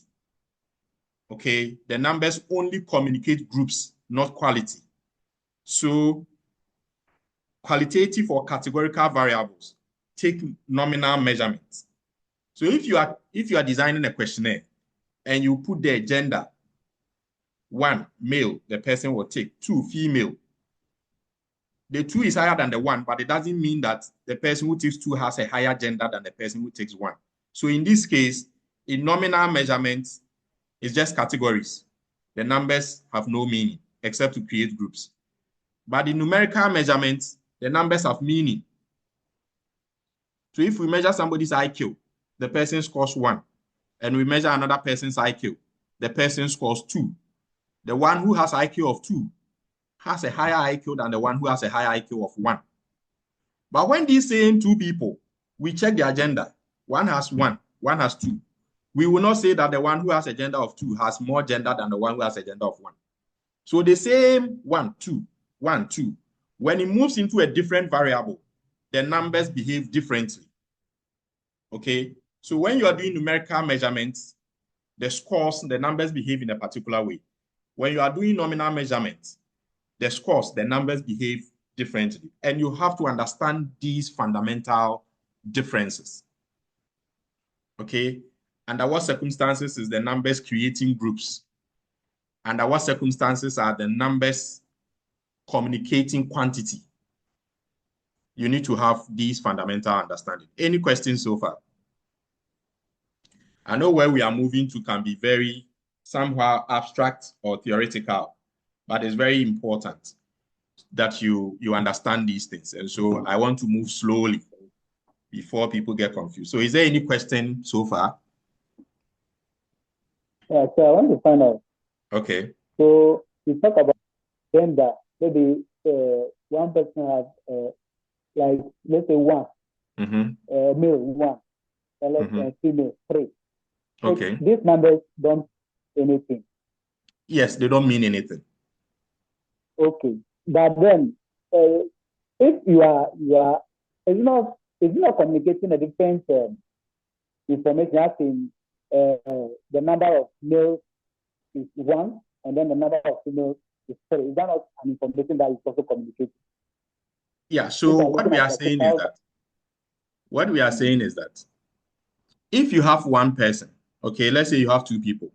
Speaker 1: Okay, the numbers only communicate groups, not quality. So qualitative or categorical variables take nominal measurements. So if you are designing a questionnaire and you put their gender, 1, male, the person will take, 2, female. The 2 is higher than the 1, but it doesn't mean that the person who takes 2 has a higher gender than the person who takes 1. So in this case, in nominal measurements, it's just categories. The numbers have no meaning except to create groups. But in numerical measurements, the numbers have meaning. So if we measure somebody's IQ, the person scores 1, and we measure another person's IQ, the person scores 2. The one who has IQ of 2 has a higher IQ than the one who has a higher IQ of 1. But when these same 2 people, we check their gender, one has 1, one has 2, we will not say that the one who has a gender of 2 has more gender than the one who has a gender of 1. So the same 1, 2, 1, 2, when it moves into a different variable, the numbers behave differently. Okay, so when you are doing numerical measurements, the scores, the numbers behave in a particular way. When you are doing nominal measurements, the scores, the numbers behave differently. And you have to understand these fundamental differences. Okay, under what circumstances is the numbers creating groups? Under what circumstances are the numbers communicating quantity? You need to have these fundamental understanding. Any questions so far? I know where we are moving to can be very somehow abstract or theoretical, but it's very important that you understand these things. And so I want to move slowly before people get confused. So is there any question so far?
Speaker 2: Yeah, so I want to find out.
Speaker 1: Okay.
Speaker 2: So you talk about gender. Maybe one person has, like, let's say 1, male 1, and female 3.
Speaker 1: Okay.
Speaker 2: These numbers don't mean anything.
Speaker 1: Yes, they don't mean anything.
Speaker 2: Okay, but then if you are it's not communicating a different information, as in the number of males is 1, and then the number of females is 3. Is that not an information that is also communicated?
Speaker 1: Yeah. So what we are saying is that if you have one person, okay, let's say you have 2 people,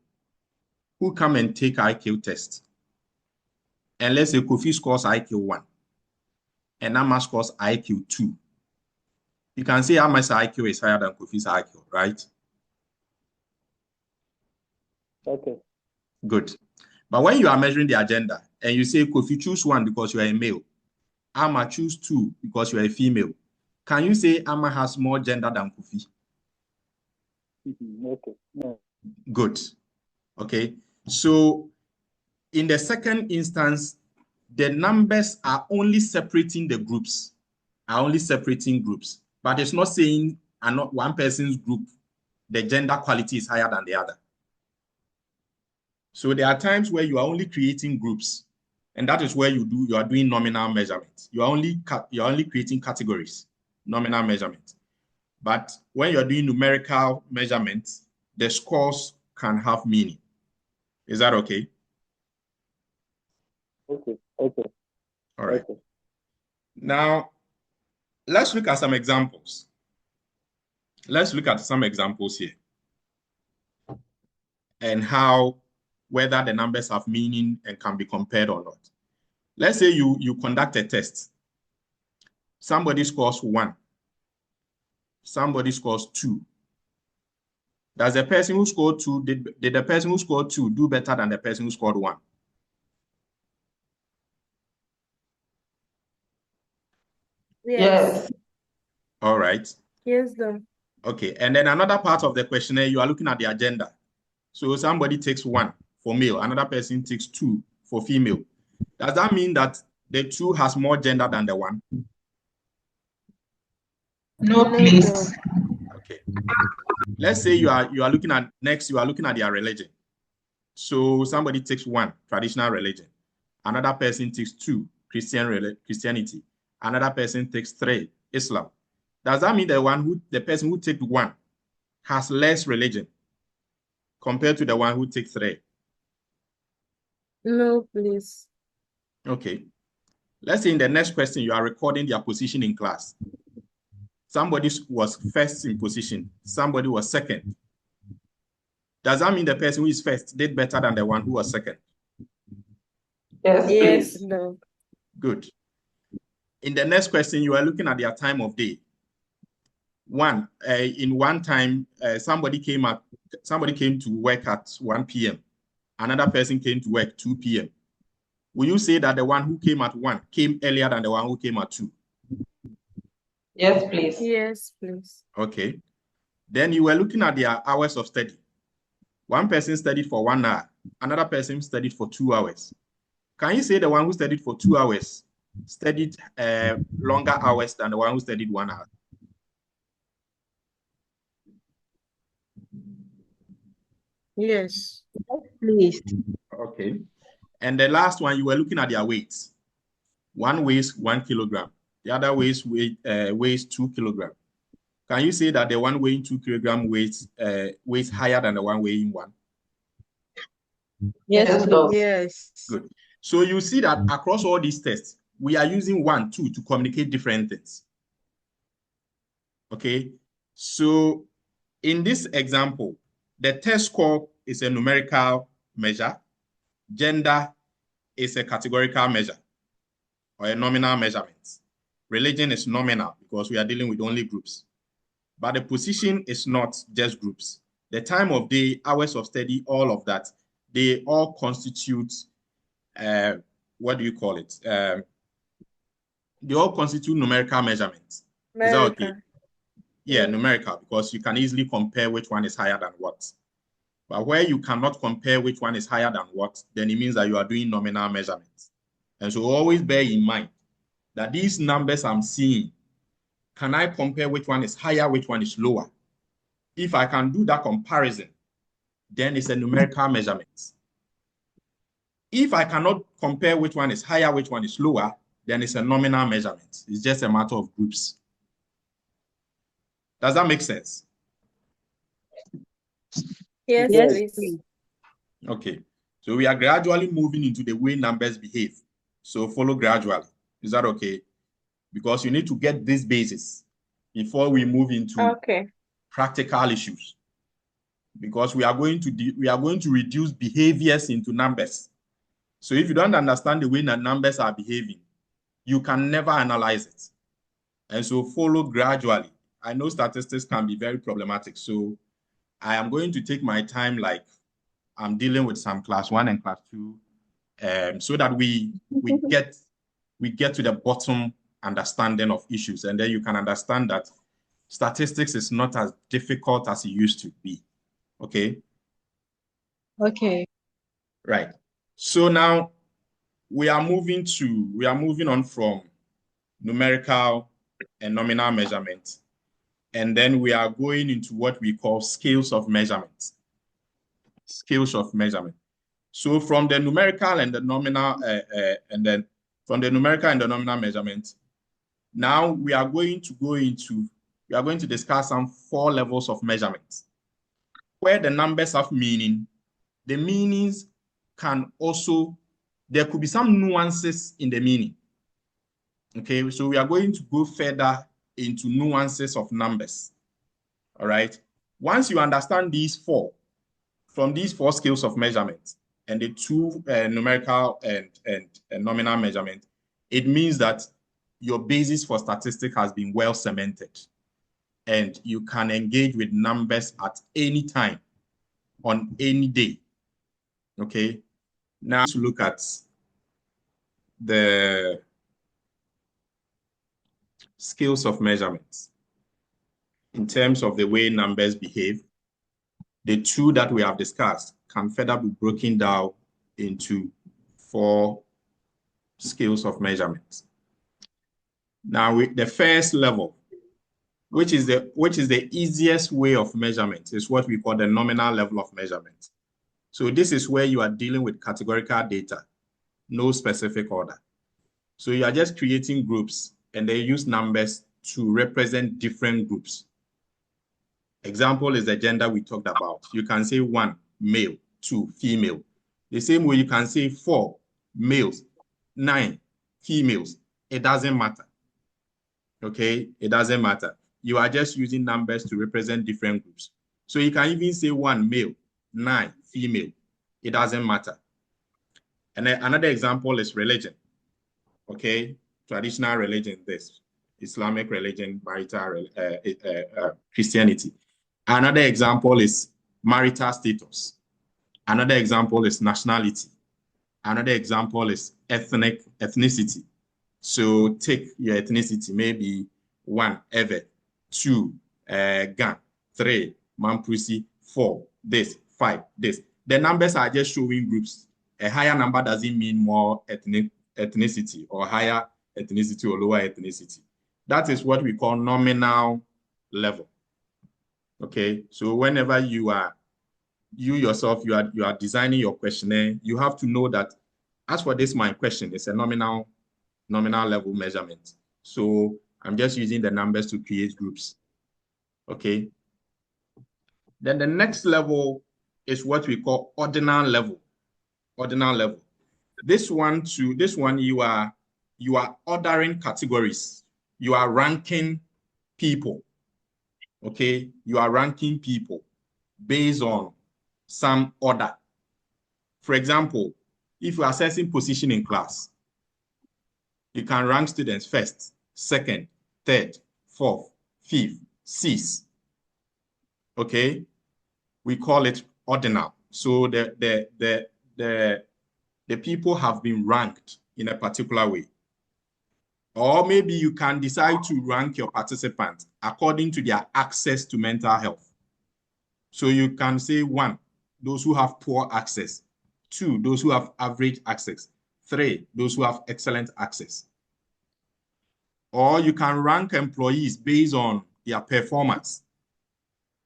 Speaker 1: who come and take IQ test. And let's say Kofi scores IQ 1 and Amma scores IQ 2. You can see Amma's IQ is higher than Kofi's IQ, right?
Speaker 2: Okay.
Speaker 1: Good. But when you are measuring the agenda and you say, Kofi, choose 1 because you are a male, Amma choose 2 because you are a female, can you say Amma has more gender than Kofi?
Speaker 2: Okay. No.
Speaker 1: Good. Okay. So in the second instance, the numbers are only separating the groups, but it's not saying one person's group, the gender quality is higher than the other. So there are times where you are only creating groups, and that is where you are doing nominal measurement. You are only creating categories, nominal measurement. But when you're doing numerical measurements, the scores can have meaning. Is that okay?
Speaker 2: Okay.
Speaker 1: All right.
Speaker 2: Okay.
Speaker 1: Now, let's look at some examples. Let's look at some examples here and whether the numbers have meaning and can be compared or not. Let's say you conduct a test. Somebody scores 1. Somebody scores 2. Does the person who scored 2, did the person who scored 2 do better than the person who scored 1?
Speaker 8: Yes.
Speaker 1: All right.
Speaker 8: Yes, though.
Speaker 1: Okay. And then another part of the questionnaire, you are looking at the agenda. So somebody takes 1 for male, another person takes 2 for female. Does that mean that the 2 has more gender than the 1?
Speaker 7: No, please.
Speaker 1: Okay. Let's say you are looking at their religion. So somebody takes 1, traditional religion. Another person takes 2, Christianity. Another person takes 3, Islam. Does that mean the person who takes 1 has less religion compared to the one who takes 3?
Speaker 8: No, please.
Speaker 1: Okay. Let's say in the next question, you are recording their position in class. Somebody was first in position. Somebody was second. Does that mean the person who is first did better than the one who was second?
Speaker 8: Yes, no.
Speaker 1: Good. In the next question, you are looking at their time of day. In one time, somebody came to work at 1 p.m. Another person came to work 2 p.m. Will you say that the one who came at 1 came earlier than the one who came at 2?
Speaker 7: Yes, please.
Speaker 8: Yes, please.
Speaker 1: Okay. Then you were looking at their hours of study. One person studied for 1 hour. Another person studied for 2 hours. Can you say the one who studied for 2 hours studied longer hours than the one who studied 1 hour?
Speaker 8: Yes.
Speaker 7: Please.
Speaker 1: Okay. And the last one, you were looking at their weights. One weighs 1 kilogram. The other weighs 2 kilograms. Can you say that the one weighing 2 kilograms weighs higher than the one weighing 1?
Speaker 7: Yes,
Speaker 8: yes.
Speaker 1: Good. So you see that across all these tests, we are using 1, 2 to communicate different things. Okay. So in this example, the test score is a numerical measure. Gender is a categorical measure or a nominal measurement. Religion is nominal because we are dealing with only groups. But the position is not just groups. The time of day, hours of study, all of that, they all constitute, what do you call it? They all constitute numerical measurements. Is that okay? Yeah, numerical, because you can easily compare which one is higher than what. But where you cannot compare which one is higher than what, then it means that you are doing nominal measurements. And so always bear in mind that these numbers I'm seeing, can I compare which one is higher, which one is lower? If I can do that comparison, then it's a numerical measurement. If I cannot compare which one is higher, which one is lower, then it's a nominal measurement. It's just a matter of groups. Does that make sense?
Speaker 8: Yes, please.
Speaker 1: Okay. So we are gradually moving into the way numbers behave. So follow gradually. Is that okay? Because you need to get this basis before we move into practical issues. because we are going to reduce behaviors into numbers. So if you don't understand the way that numbers are behaving, you can never analyze it. And so follow gradually. I know statistics can be very problematic, so I am going to take my time like I'm dealing with some class 1 and class 2, so that we get to the bottom understanding of issues, and then you can understand that statistics is not as difficult as it used to be. Okay?
Speaker 4: Okay.
Speaker 1: Right. So now we are moving on from numerical and nominal measurement, and then we are going into what we call scales of measurement. Scales of measurement. So from the numerical and the nominal, measurement, now we are going to discuss some 4 levels of measurement, where the numbers have meaning. The meanings can also, there could be some nuances in the meaning. Okay, so we are going to go further into nuances of numbers. All right. Once you understand these 4, from these 4 scales of measurement and the 2 numerical and nominal measurement, it means that your basis for statistics has been well cemented, and you can engage with numbers at any time, on any day. Okay. Now to look at the scales of measurements in terms of the way numbers behave. The 2 that we have discussed can further be broken down into 4 scales of measurement. Now, the first level, which is the easiest way of measurement, is what we call the nominal level of measurement. So this is where you are dealing with categorical data, no specific order. So you are just creating groups, and they use numbers to represent different groups. Example is the gender we talked about. You can say 1, male, 2, female. The same way you can say 4, males, 9, females. It doesn't matter. Okay, it doesn't matter. You are just using numbers to represent different groups. So you can even say 1, male, 9, female. It doesn't matter. And then another example is religion. Okay, traditional religion, this Islamic religion, marital, Christianity. Another example is marital status. Another example is nationality. Another example is ethnicity. So take your ethnicity, maybe 1, Ewe, 2, Gan, 3, Mampusi, 4, this, 5, this. The numbers are just showing groups. A higher number doesn't mean more ethnicity, or higher ethnicity or lower ethnicity. That is what we call nominal level. Okay, so whenever you are designing your questionnaire, you have to know that, as for this, my question is a nominal level measurement. So I'm just using the numbers to create groups. Okay. Then the next level is what we call ordinal level. Ordinal level. This one, you are ordering categories. You are ranking people. Okay, you are ranking people based on some order. For example, if you are assessing position in class, you can rank students 1st, 2nd, 3rd, 4th, 5th, 6th. Okay, we call it ordinal. So the people have been ranked in a particular way. Or maybe you can decide to rank your participants according to their access to mental health. So you can say 1, those who have poor access. 2, those who have average access. 3, those who have excellent access. Or you can rank employees based on their performance.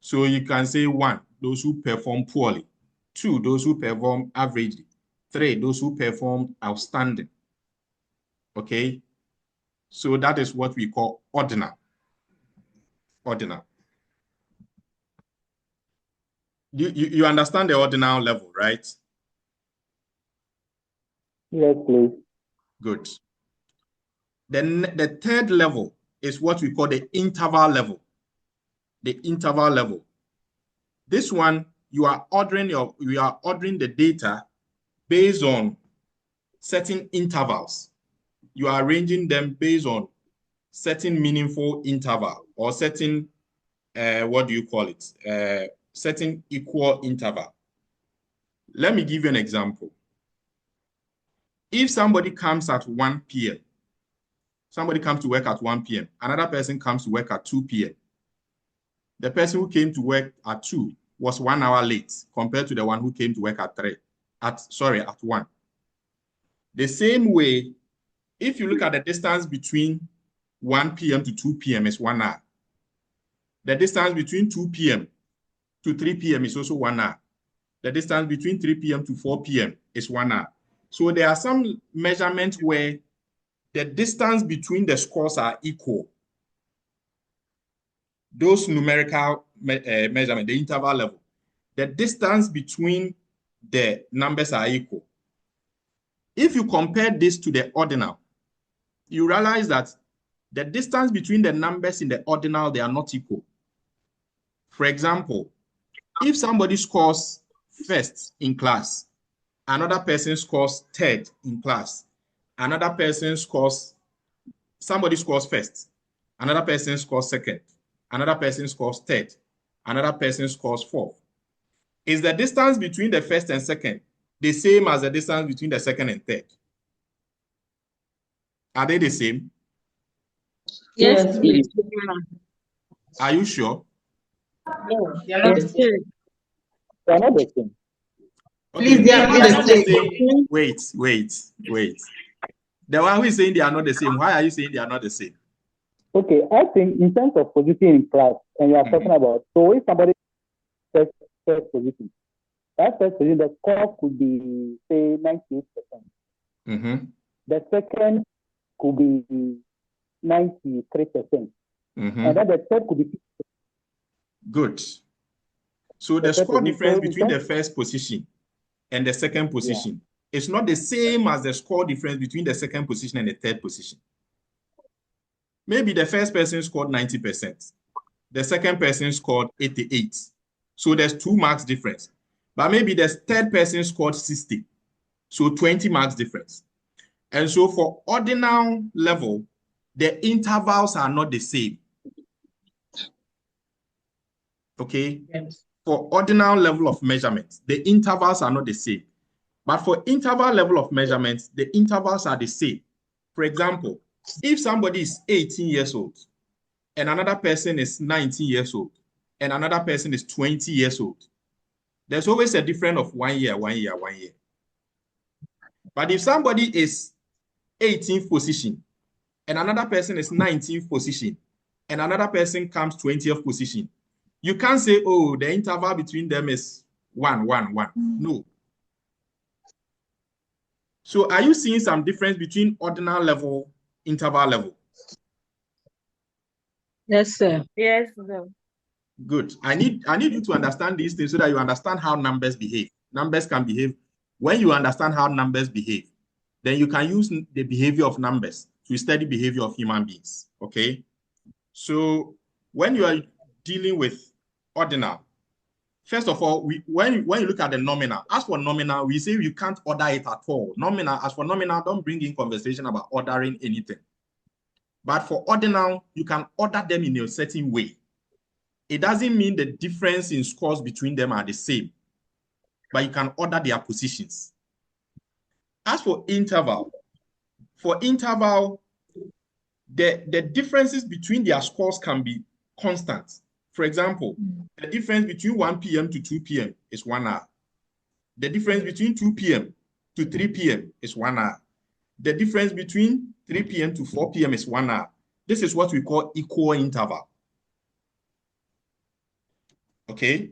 Speaker 1: So you can say 1, those who perform poorly. 2, those who perform averagely. 3, those who perform outstanding. Okay? So that is what we call ordinal. Ordinal. You understand the ordinal level, right?
Speaker 2: Yes, please.
Speaker 1: Good. Then the 3rd level is what we call the interval level. The interval level. This one, you are ordering the data based on certain intervals. You are arranging them based on certain meaningful interval or certain, what do you call it? Certain equal interval. Let me give you an example. If somebody comes at 1 p.m., somebody comes to work at 1 p.m., another person comes to work at 2 p.m. The person who came to work at 2 was 1 hour late compared to the one who came to work at 1. The same way, if you look at the distance between 1 p.m. to 2 p.m. is 1 hour. The distance between 2 p.m. to 3 p.m. is also 1 hour. The distance between 3 p.m. to 4 p.m. is 1 hour. So there are some measurements where the distance between the scores are equal. Those numerical measurements, the interval level, the distance between the numbers are equal. If you compare this to the ordinal, you realize that the distance between the numbers in the ordinal, they are not equal. For example, if somebody scores first in class, another person scores third in class, somebody scores first, another person scores second, another person scores third, another person scores fourth. Is the distance between the first and second the same as the distance between the second and third? Are they the same?
Speaker 7: Yes, please.
Speaker 1: Are you sure?
Speaker 7: No, they are not the same.
Speaker 2: They are not the same.
Speaker 1: Okay,
Speaker 7: Please, they are not the same.
Speaker 1: Wait. The one who is saying they are not the same, why are you saying they are not the same?
Speaker 2: Okay, I think in terms of position in class, and you are talking about, so if somebody first position, that first position, the score could be, say, 98%. The second could be 93%. And then the third could be 50%.
Speaker 1: Good. So the score difference between the first position and the second position is not the same as the score difference between the second position and the third position. Maybe the first person scored 90%. The second person scored 88. So there's 2 marks difference. But maybe the third person scored 60. So 20 marks difference. And so for ordinal level, the intervals are not the same. Okay?
Speaker 7: Yes.
Speaker 1: For ordinal level of measurement, the intervals are not the same. But for interval level of measurement, the intervals are the same. For example, if somebody is 18 years old and another person is 19 years old and another person is 20 years old, there's always a difference of 1 year, 1 year, 1 year. But if somebody is 18th position and another person is 19th position and another person comes 20th position, you can't say, oh, the interval between them is 1, 1, 1. No. So are you seeing some difference between ordinal level, interval level?
Speaker 4: Yes, sir.
Speaker 8: Yes, sir.
Speaker 1: Good. I need you to understand these things so that you understand how numbers behave. Numbers can behave. When you understand how numbers behave, then you can use the behavior of numbers to study behavior of human beings. Okay? So when you are dealing with ordinal, first of all, when you look at the nominal, as for nominal, we say you can't order it at all. As for nominal, don't bring in conversation about ordering anything. But for ordinal, you can order them in a certain way. It doesn't mean the difference in scores between them are the same, but you can order their positions. As for interval, the differences between their scores can be constant. For example, the difference between 1 p.m. to 2 p.m. is 1 hour. The difference between 2 p.m. to 3 p.m. is 1 hour. The difference between 3 p.m. to 4 p.m. is 1 hour. This is what we call equal interval. Okay?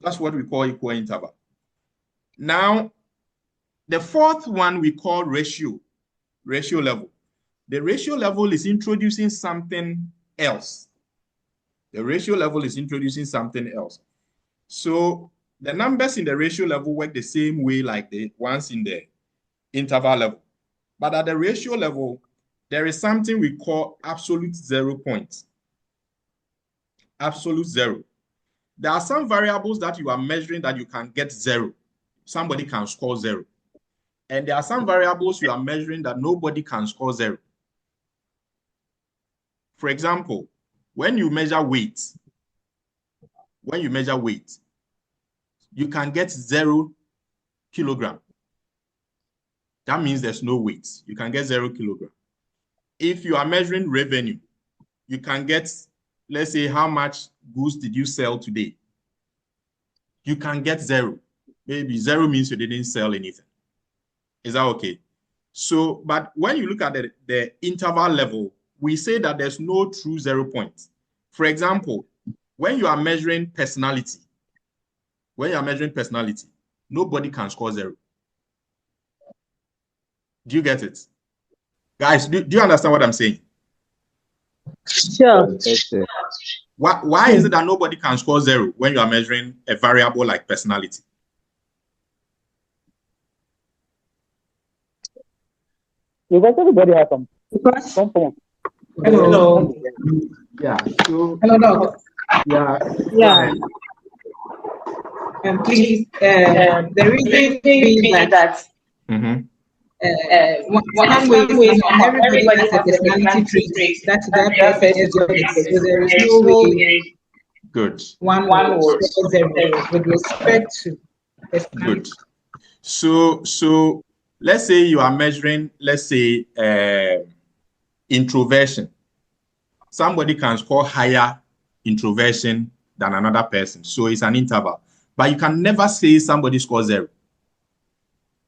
Speaker 1: That's what we call equal interval. Now, the fourth one we call ratio level. The ratio level is introducing something else. The ratio level is introducing something else. So the numbers in the ratio level work the same way like the ones in the interval level. But at the ratio level, there is something we call absolute 0 point. Absolute 0. There are some variables that you are measuring that you can get 0. Somebody can score 0. And there are some variables you are measuring that nobody can score 0. For example, when you measure weight, you can get 0 kilogram. That means there's no weight. You can get 0 kilogram. If you are measuring revenue, you can get, let's say, how much goods did you sell today? You can get 0. Maybe 0 means you didn't sell anything. Is that okay? So, but when you look at the interval level, we say that there's no true 0 point. For example, when you are measuring personality, nobody can score 0. Do you get it? Guys, do you understand what I'm saying?
Speaker 4: Sure.
Speaker 1: Why is it that nobody can score 0 when you are measuring a variable like personality?
Speaker 2: Because everybody has some form.
Speaker 1: Hello. Yeah. So,
Speaker 10: hello, Doc.
Speaker 1: Yeah.
Speaker 10: Please, the reason being that one way everybody has a personality trait that person exhibits. So there is no way
Speaker 1: good
Speaker 10: one will score 0 with respect to personality.
Speaker 1: Good. So let's say you are measuring, introversion. Somebody can score higher introversion than another person. So it's an interval. But you can never say somebody scores 0.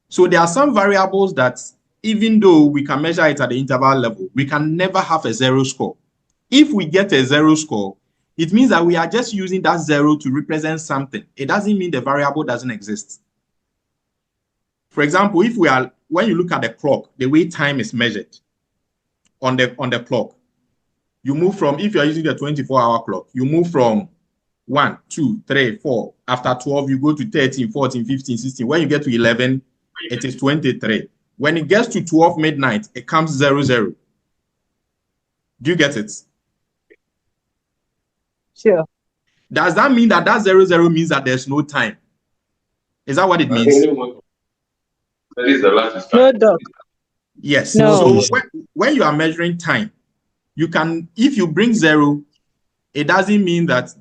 Speaker 1: So there are some variables that even though we can measure it at the interval level, we can never have a 0 score. If we get a 0 score, it means that we are just using that 0 to represent something. It doesn't mean the variable doesn't exist. For example, when you look at the clock, the way time is measured on the clock, you move from, if you are using the 24-hour clock, you move from 1, 2, 3, 4. After 12, you go to 13, 14, 15, 16. When you get to 11, it is 23. When it gets to 12 midnight, it comes 0, 0. Do you get it?
Speaker 4: Sure.
Speaker 1: Does that mean that 0, 0 means that there's no time? Is that what it means?
Speaker 3: That is the last
Speaker 4: No, Doc.
Speaker 1: Yes.
Speaker 4: No.
Speaker 1: So when you are measuring time, you can, if you bring 0, it doesn't mean that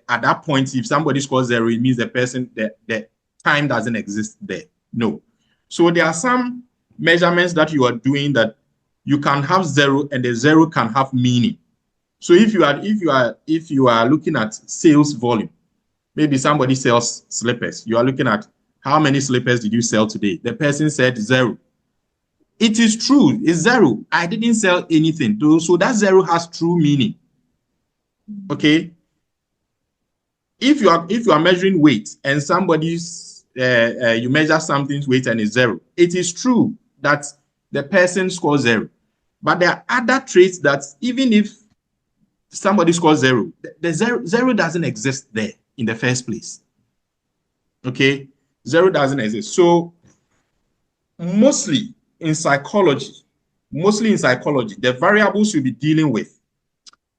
Speaker 1: at that point, if somebody scores 0, it means the time doesn't exist there. No. So there are some measurements that you are doing that you can have 0 and the 0 can have meaning. So if you are looking at sales volume, maybe somebody sells slippers. You are looking at how many slippers did you sell today? The person said 0. It is true, it's 0. I didn't sell anything. So that 0 has true meaning. Okay. If you are measuring weight and you measure something's weight and it's 0, it is true that the person scores 0. But there are other traits that even if somebody scores 0, the 0 doesn't exist there in the first place. Okay, 0 doesn't exist. So mostly in psychology, the variables you'll be dealing with,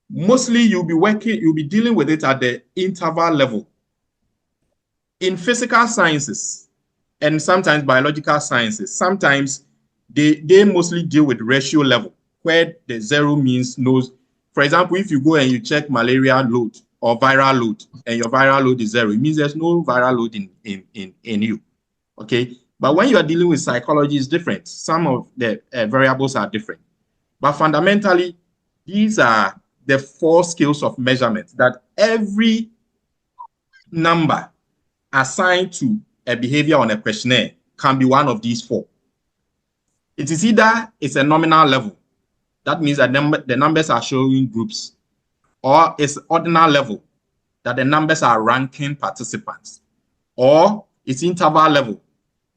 Speaker 1: mostly you'll be dealing with it at the interval level. In physical sciences and sometimes biological sciences, sometimes they mostly deal with ratio level, where the 0 means no. For example, if you go and you check malaria load or viral load, and your viral load is 0, it means there's no viral load in you. Okay. But when you are dealing with psychology, it's different. Some of the variables are different. But fundamentally, these are the 4 scales of measurement that every number assigned to a behavior on a questionnaire can be one of these 4. It is either it's a nominal level. That means that the numbers are showing groups. Or it's ordinal level, that the numbers are ranking participants. Or it's interval level,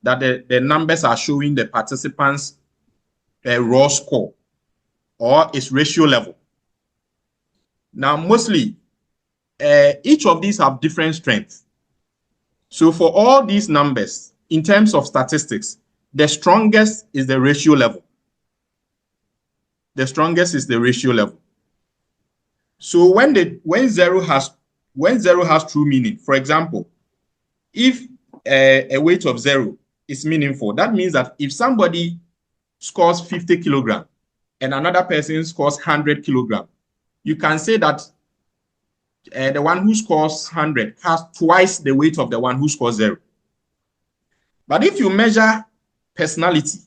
Speaker 1: that the numbers are showing the participants' raw score. Or it's ratio level. Now, mostly, each of these have different strengths. So for all these numbers, in terms of statistics, the strongest is the ratio level. The strongest is the ratio level. So when 0 has when 0 has true meaning, for example, if a weight of 0 is meaningful, that means that if somebody scores 50 kilogram and another person scores 100 kilogram, you can say that the one who scores 100 has twice the weight of the one who scores 0. But if you measure personality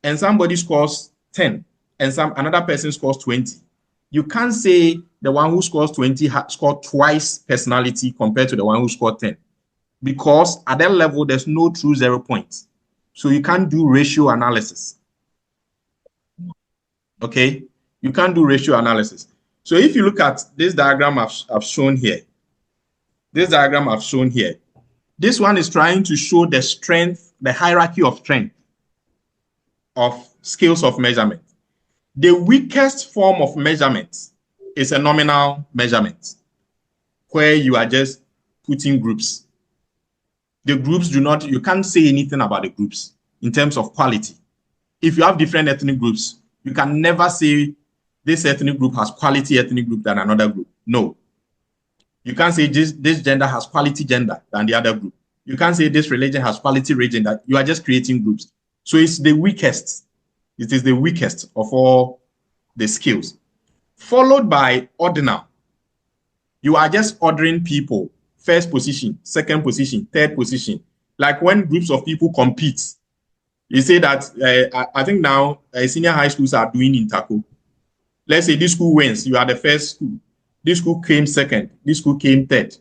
Speaker 1: and somebody scores 10 and another person scores 20, you can't say the one who scores 20 scored twice personality compared to the one who scored 10, because at that level, there's no true 0 points. So you can't do ratio analysis. Okay? You can't do ratio analysis. So if you look at this diagram I've shown here, this one is trying to show the strength, the hierarchy of strength of scales of measurement. The weakest form of measurement is a nominal measurement, where you are just putting groups. The groups you can't say anything about the groups in terms of quality. If you have different ethnic groups, you can never say this ethnic group has quality ethnic group than another group. No. You can't say this gender has quality gender than the other group. You can't say this religion has quality religion. That you are just creating groups. So it's the weakest. It is the weakest of all the skills. Followed by ordinal. You are just ordering people. First position, second position, third position. Like when groups of people compete. You say that, I think now senior high schools are doing interco. Let's say this school wins. You are the first school. This school came second. This school came third.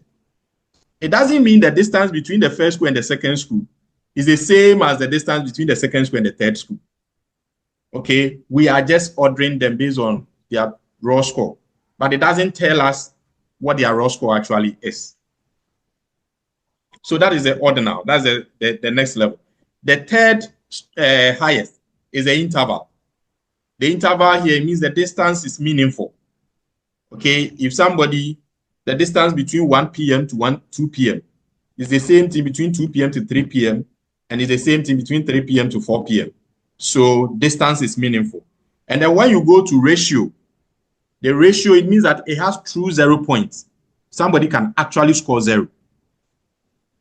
Speaker 1: It doesn't mean the distance between the first school and the second school is the same as the distance between the second school and the third school. Okay, we are just ordering them based on their raw score, but it doesn't tell us what their raw score actually is. So that is the ordinal. That's the next level. The third highest is the interval. The interval here means the distance is meaningful. Okay, if somebody, the distance between 1 p.m. to 2 p.m. is the same thing between 2 p.m. to 3 p.m. and it's the same thing between 3 p.m. to 4 p.m. So distance is meaningful. And then when you go to ratio, the ratio, it means that it has true 0 points. Somebody can actually score 0.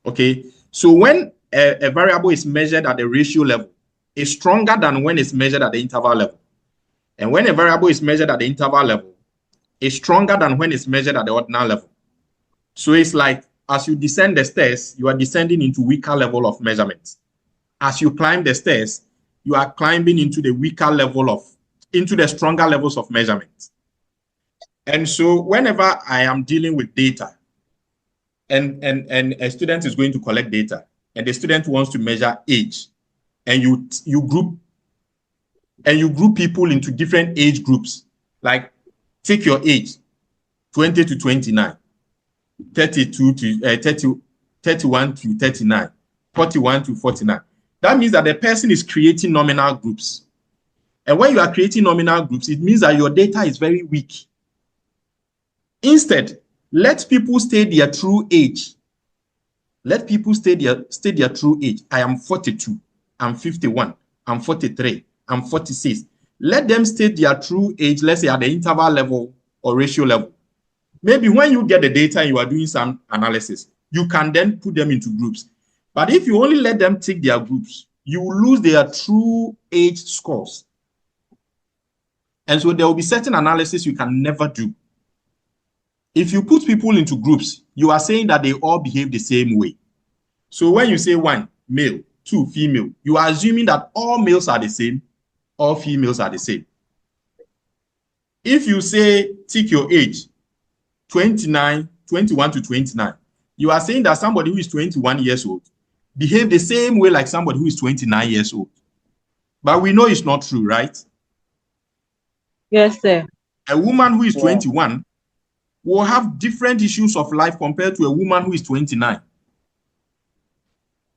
Speaker 1: Okay, so when a variable is measured at the ratio level, it's stronger than when it's measured at the interval level. And when a variable is measured at the interval level, it's stronger than when it's measured at the ordinal level. So it's like, as you descend the stairs, you are descending into weaker level of measurement. As you climb the stairs, you are climbing into the weaker level into the stronger levels of measurement. And so whenever I am dealing with data, and a student is going to collect data, and the student wants to measure age, and you group people into different age groups, like take your age, 20 to 29, 32 to 31 to 39, 41 to 49. That means that the person is creating nominal groups. And when you are creating nominal groups, it means that your data is very weak. Instead, let people state their true age. Let people state their true age. I am 42, I'm 51, I'm 43, I'm 46. Let them state their true age, let's say at the interval level or ratio level. Maybe when you get the data and you are doing some analysis, you can then put them into groups. But if you only let them take their groups, you will lose their true age scores. And so there will be certain analysis you can never do. If you put people into groups, you are saying that they all behave the same way. So when you say 1, male, 2, female, you are assuming that all males are the same, all females are the same. If you say, take your age, 21 to 29, you are saying that somebody who is 21 years old behave the same way like somebody who is 29 years old. But we know it's not true, right?
Speaker 4: Yes, sir.
Speaker 1: A woman who is 21 will have different issues of life compared to a woman who is 29.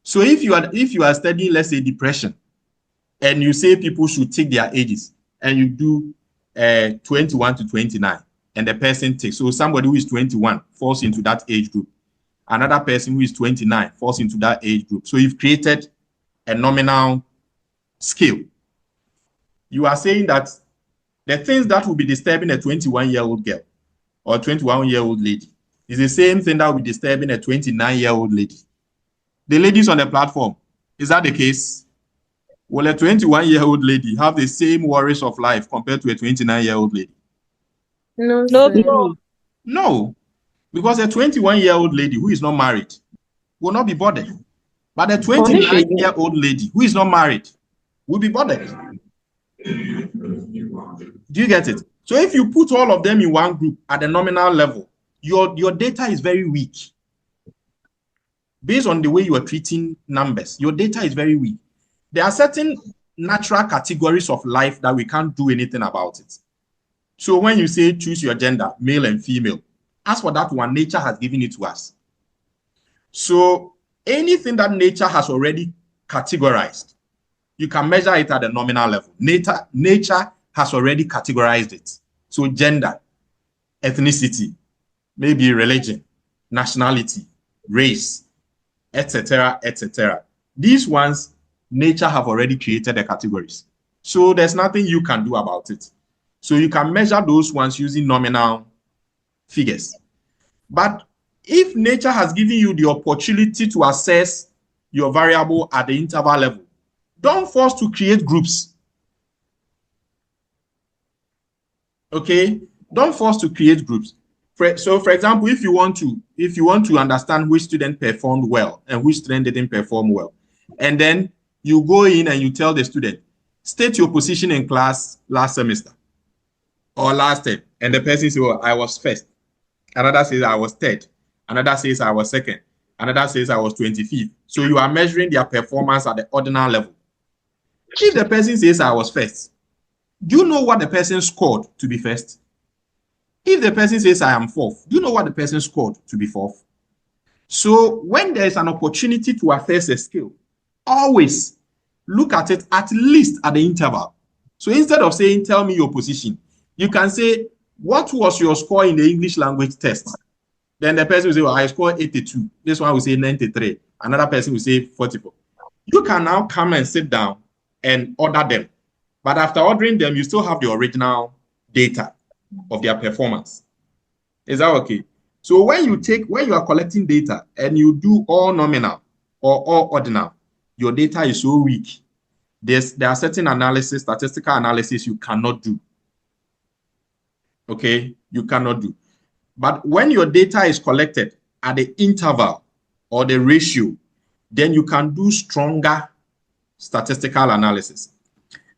Speaker 1: So if you are studying, let's say, depression, and you say people should take their ages, and you do 21 to 29, and the person takes, so somebody who is 21 falls into that age group. Another person who is 29 falls into that age group. So you've created a nominal scale. You are saying that the things that will be disturbing a 21-year-old girl or a 21-year-old lady It's the same thing that will be disturbing a 29-year-old lady. The ladies on the platform, is that the case? Will a 21-year-old lady have the same worries of life compared to a 29-year-old lady?
Speaker 8: No,
Speaker 4: No,
Speaker 8: sir.
Speaker 4: no.
Speaker 1: No, because a 21-year-old lady who is not married will not be bothered. But a 29-year-old lady who is not married will be bothered. Do you get it? So if you put all of them in one group at the nominal level, your data is very weak. Based on the way you are treating numbers, your data is very weak. There are certain natural categories of life that we can't do anything about it. So when you say choose your gender, male and female, as for that one, nature has given it to us. So anything that nature has already categorized, you can measure it at the nominal level. Nature has already categorized it. So gender, ethnicity, maybe religion, nationality, race, etc., etc. These ones, nature have already created the categories. So there's nothing you can do about it. So you can measure those ones using nominal figures. But if nature has given you the opportunity to assess your variable at the interval level, don't force to create groups. Okay? Don't force to create groups. So, for example, if you want to understand which student performed well and which student didn't perform well, and then you go in and you tell the student, state your position in class last semester or last term, and the person says, "Oh, I was first." Another says, "I was third." Another says, "I was second." Another says, "I was 25th." So you are measuring their performance at the ordinal level. If the person says, "I was first," do you know what the person scored to be first? If the person says, "I am fourth," do you know what the person scored to be fourth? So when there is an opportunity to assess a skill, always look at it at least at the interval. So instead of saying, "Tell me your position," you can say, "What was your score in the English language test?" Then the person will say, "Well, I scored 82. This one will say 93. Another person will say 44. You can now come and sit down and order them. But after ordering them, you still have the original data of their performance. Is that okay? So when you are collecting data and you do all nominal or all ordinal, your data is so weak. There are certain analysis, statistical analysis you cannot do. Okay, you cannot do. But when your data is collected at the interval or the ratio, then you can do stronger statistical analysis.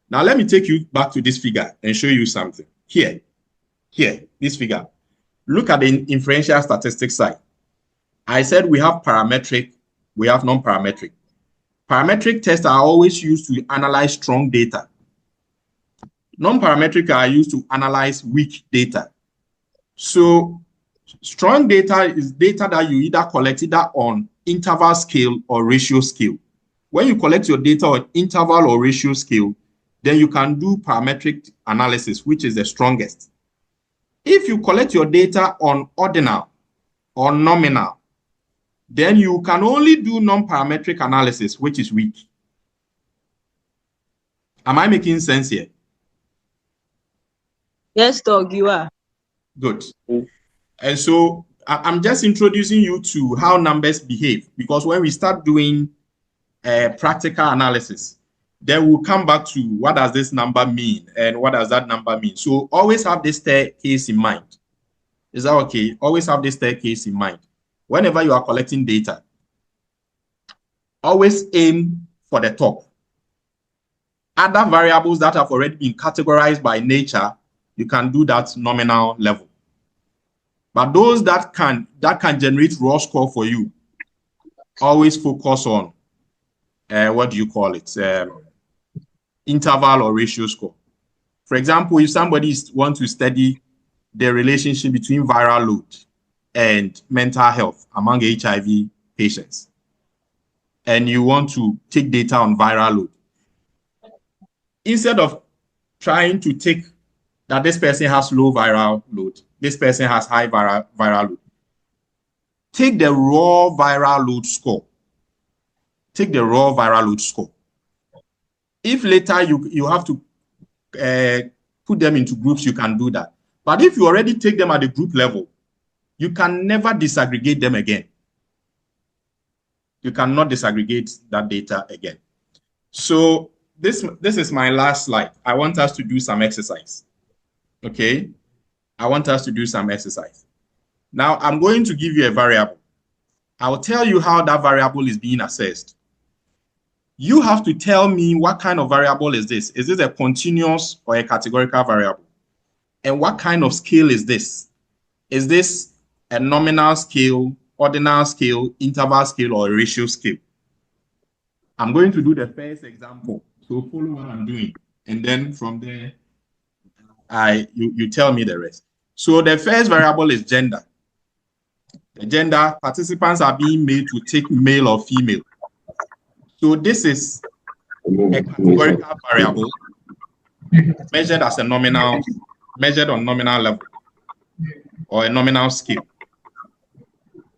Speaker 1: Now, let me take you back to this figure and show you something. Here, this figure. Look at the inferential statistics side. I said we have parametric, we have non-parametric. Parametric tests are always used to analyze strong data. Non-parametric are used to analyze weak data. So strong data is data that you either collect either on interval scale or ratio scale. When you collect your data on interval or ratio scale, then you can do parametric analysis, which is the strongest. If you collect your data on ordinal or nominal, then you can only do non-parametric analysis, which is weak. Am I making sense here?
Speaker 4: Yes, dog, you are.
Speaker 1: Good. And so I'm just introducing you to how numbers behave, because when we start doing practical analysis, then we'll come back to what does this number mean and what does that number mean. So always have this staircase in mind. Is that okay? Always have this staircase in mind. Whenever you are collecting data, always aim for the top. Other variables that have already been categorized by nature, you can do that nominal level. But those that can generate raw score for you, always focus on what do you call it? Interval or ratio score. For example, if somebody wants to study the relationship between viral load and mental health among HIV patients, and you want to take data on viral load, instead of trying to take that this person has low viral load, this person has high viral load, take the raw viral load score. Take the raw viral load score. If later you have to put them into groups, you can do that. But if you already take them at the group level, you can never disaggregate them again. You cannot disaggregate that data again. So this is my last slide. I want us to do some exercise. Okay? I want us to do some exercise. Now, I'm going to give you a variable. I will tell you how that variable is being assessed. You have to tell me what kind of variable is this. Is this a continuous or a categorical variable? And what kind of scale is this? Is this a nominal scale, ordinal scale, interval scale, or a ratio scale? I'm going to do the first example. So follow what I'm doing. And then from there, you tell me the rest. So the first variable is gender. The gender, participants are being made to take male or female. So this is a categorical variable measured as a nominal, measured on nominal level or a nominal scale.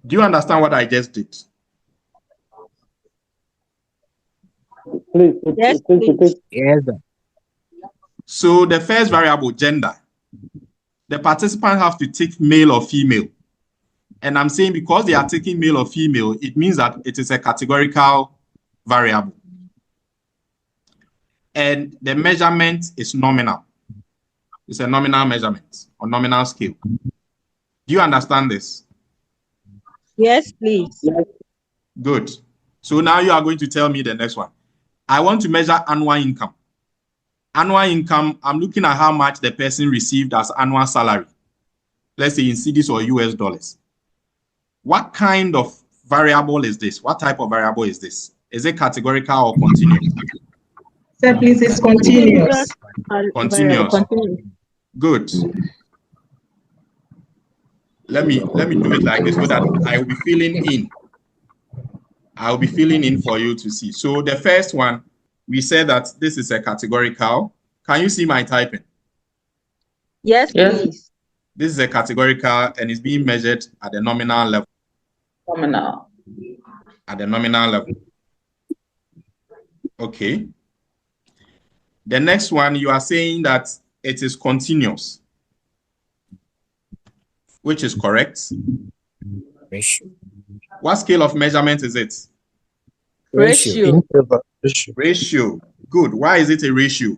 Speaker 1: Do you understand what I just did?
Speaker 2: Please.
Speaker 4: Yes, please.
Speaker 9: Yes.
Speaker 1: So the first variable, gender, the participants have to take male or female. And I'm saying because they are taking male or female, it means that it is a categorical variable. And the measurement is nominal. It's a nominal measurement or nominal scale. Do you understand this?
Speaker 4: Yes, please.
Speaker 1: Good. So now you are going to tell me the next one. I want to measure annual income. Annual income, I'm looking at how much the person received as annual salary. Let's say in cedis or US dollars. What kind of variable is this? What type of variable is this? Is it categorical or continuous?
Speaker 10: Sir, please, it's continuous.
Speaker 1: Continuous. Good. Let me do it like this so that I will be filling in. I'll be filling in for you to see. So the first one, we said that this is a categorical. Can you see my typing?
Speaker 4: Yes, please.
Speaker 1: This is a categorical and it's being measured at the nominal level.
Speaker 7: Nominal.
Speaker 1: At the nominal level. Okay. The next one, you are saying that it is continuous, which is correct.
Speaker 9: Ratio.
Speaker 1: What scale of measurement is it?
Speaker 4: Ratio.
Speaker 1: Ratio. Good. Why is it a ratio?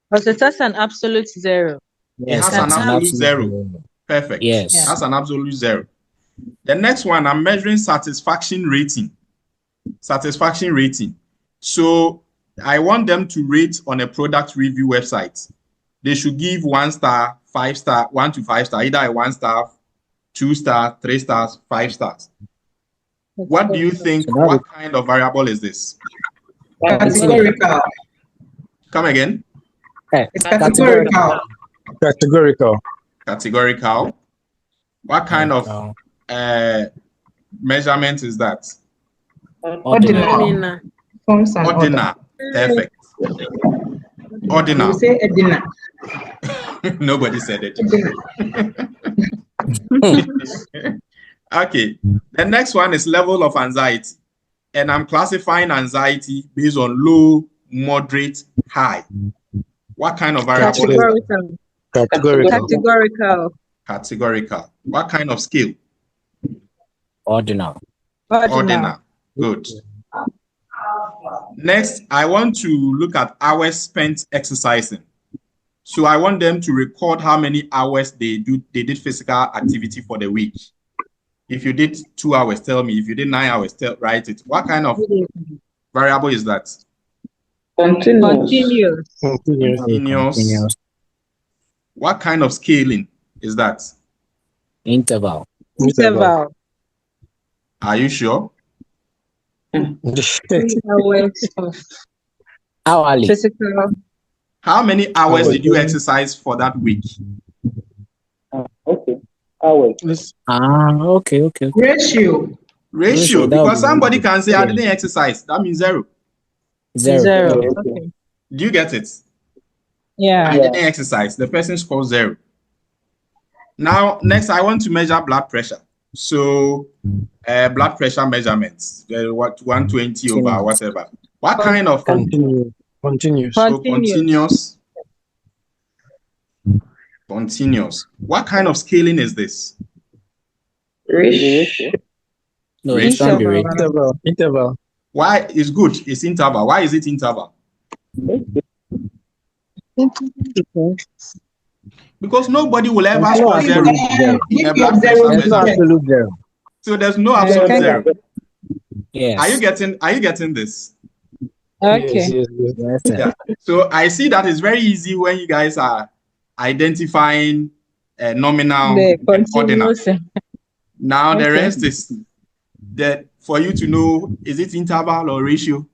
Speaker 4: Because it has an absolute zero.
Speaker 1: Yes, it has an absolute zero. Perfect.
Speaker 9: Yes.
Speaker 1: It has an absolute zero. The next one, I'm measuring satisfaction rating. Satisfaction rating. So I want them to rate on a product review website. They should give 1 star, 5 star, 1 to 5 star, either a 1 star, 2 star, 3 stars, 5 stars. What do you think? What kind of variable is this?
Speaker 10: Categorical.
Speaker 1: Come again?
Speaker 10: It's categorical.
Speaker 1: Categorical. What kind of measurement is that?
Speaker 10: Ordinal.
Speaker 1: Ordinal. Perfect. Ordinal.
Speaker 10: You say ordinal.
Speaker 1: Nobody said it. Okay. The next one is level of anxiety. And I'm classifying anxiety based on low, moderate, high. What kind of variable is that? Categorical. What kind of scale?
Speaker 9: Ordinal.
Speaker 1: Good. Next, I want to look at hours spent exercising. So I want them to record how many hours they did physical activity for the week. If you did 2 hours, tell me. If you did 9 hours, write it. What kind of variable is that?
Speaker 7: Continuous.
Speaker 1: Continuous. What kind of scaling is that?
Speaker 9: Interval.
Speaker 1: Are you sure?
Speaker 9: Hourly.
Speaker 4: Physical.
Speaker 1: How many hours did you exercise for that week?
Speaker 2: Okay. Hours.
Speaker 9: Okay.
Speaker 1: Ratio. Because somebody can say, I didn't exercise. That means zero.
Speaker 4: Okay.
Speaker 1: Do you get it?
Speaker 4: Yeah.
Speaker 1: I didn't exercise. The person scores 0. Now, next, I want to measure blood pressure. So, blood pressure measurements. What 120 over whatever. What kind of
Speaker 6: Continuous.
Speaker 1: So continuous. Continuous. What kind of scaling is this?
Speaker 7: Ratio.
Speaker 9: No, it's not the ratio.
Speaker 6: Interval. Interval.
Speaker 1: Why is good? It's interval. Why is it interval? Because nobody will ever score zero in a blood pressure
Speaker 9: There's no absolute zero.
Speaker 1: So there's no absolute zero.
Speaker 9: Yes.
Speaker 1: Are you getting this?
Speaker 4: Okay.
Speaker 9: Yes,
Speaker 1: Yeah. So I see that it's very easy when you guys are identifying nominal and ordinal. Now the rest is that for you to know, is it interval or ratio?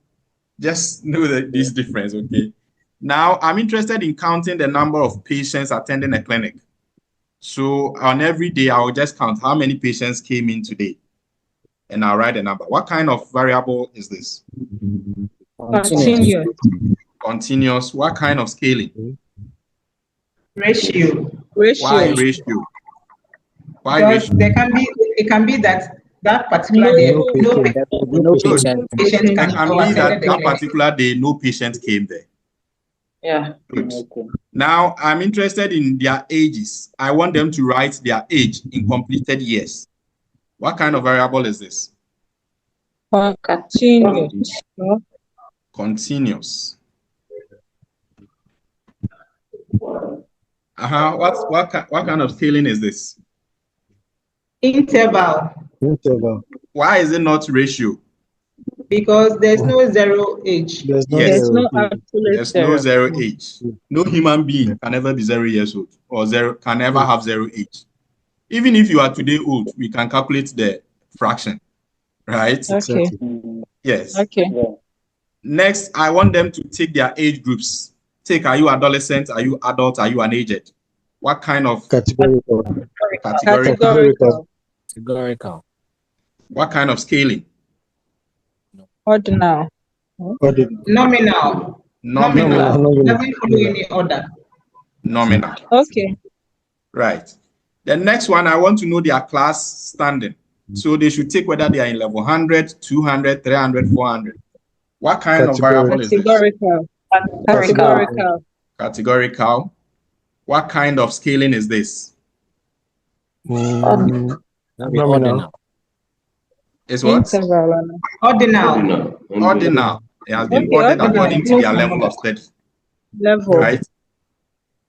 Speaker 1: Just know this difference, okay? Now I'm interested in counting the number of patients attending a clinic. So on every day, I'll just count how many patients came in today. And I'll write a number. What kind of variable is this?
Speaker 4: Continuous.
Speaker 1: Continuous. What kind of scaling?
Speaker 10: Ratio.
Speaker 1: Why ratio? Why
Speaker 10: Because
Speaker 1: ratio?
Speaker 10: it can be that particular day, no patient
Speaker 1: that particular day, no patient came there.
Speaker 7: Yeah.
Speaker 1: Good. Now I'm interested in their ages. I want them to write their age in completed years. What kind of variable is this?
Speaker 4: Continuous.
Speaker 1: Continuous. What kind of scaling is this?
Speaker 10: Interval.
Speaker 6: Interval.
Speaker 1: Why is it not ratio?
Speaker 10: Because there's no zero age.
Speaker 6: There's no
Speaker 1: zero age. No human being can ever be 0 years old or can ever have 0 age. Even if you are today old, we can calculate the fraction, right?
Speaker 4: Okay.
Speaker 1: Yes.
Speaker 4: Okay.
Speaker 1: Next, I want them to take their age groups. Are you adolescent? Are you adult? Are you an aged? What kind of
Speaker 6: categorical?
Speaker 1: What kind of scaling?
Speaker 4: Ordinal.
Speaker 10: Nominal. Doesn't follow any order.
Speaker 1: Nominal.
Speaker 4: Okay.
Speaker 1: Right. The next one, I want to know their class standing. So they should take whether they are in level 100, 200, 300, 400. What kind of variable is this? Categorical. What kind of scaling is this?
Speaker 6: Nominal.
Speaker 1: Is what?
Speaker 10: Ordinal.
Speaker 1: Ordinal. It has been ordered according to their level of study. Right.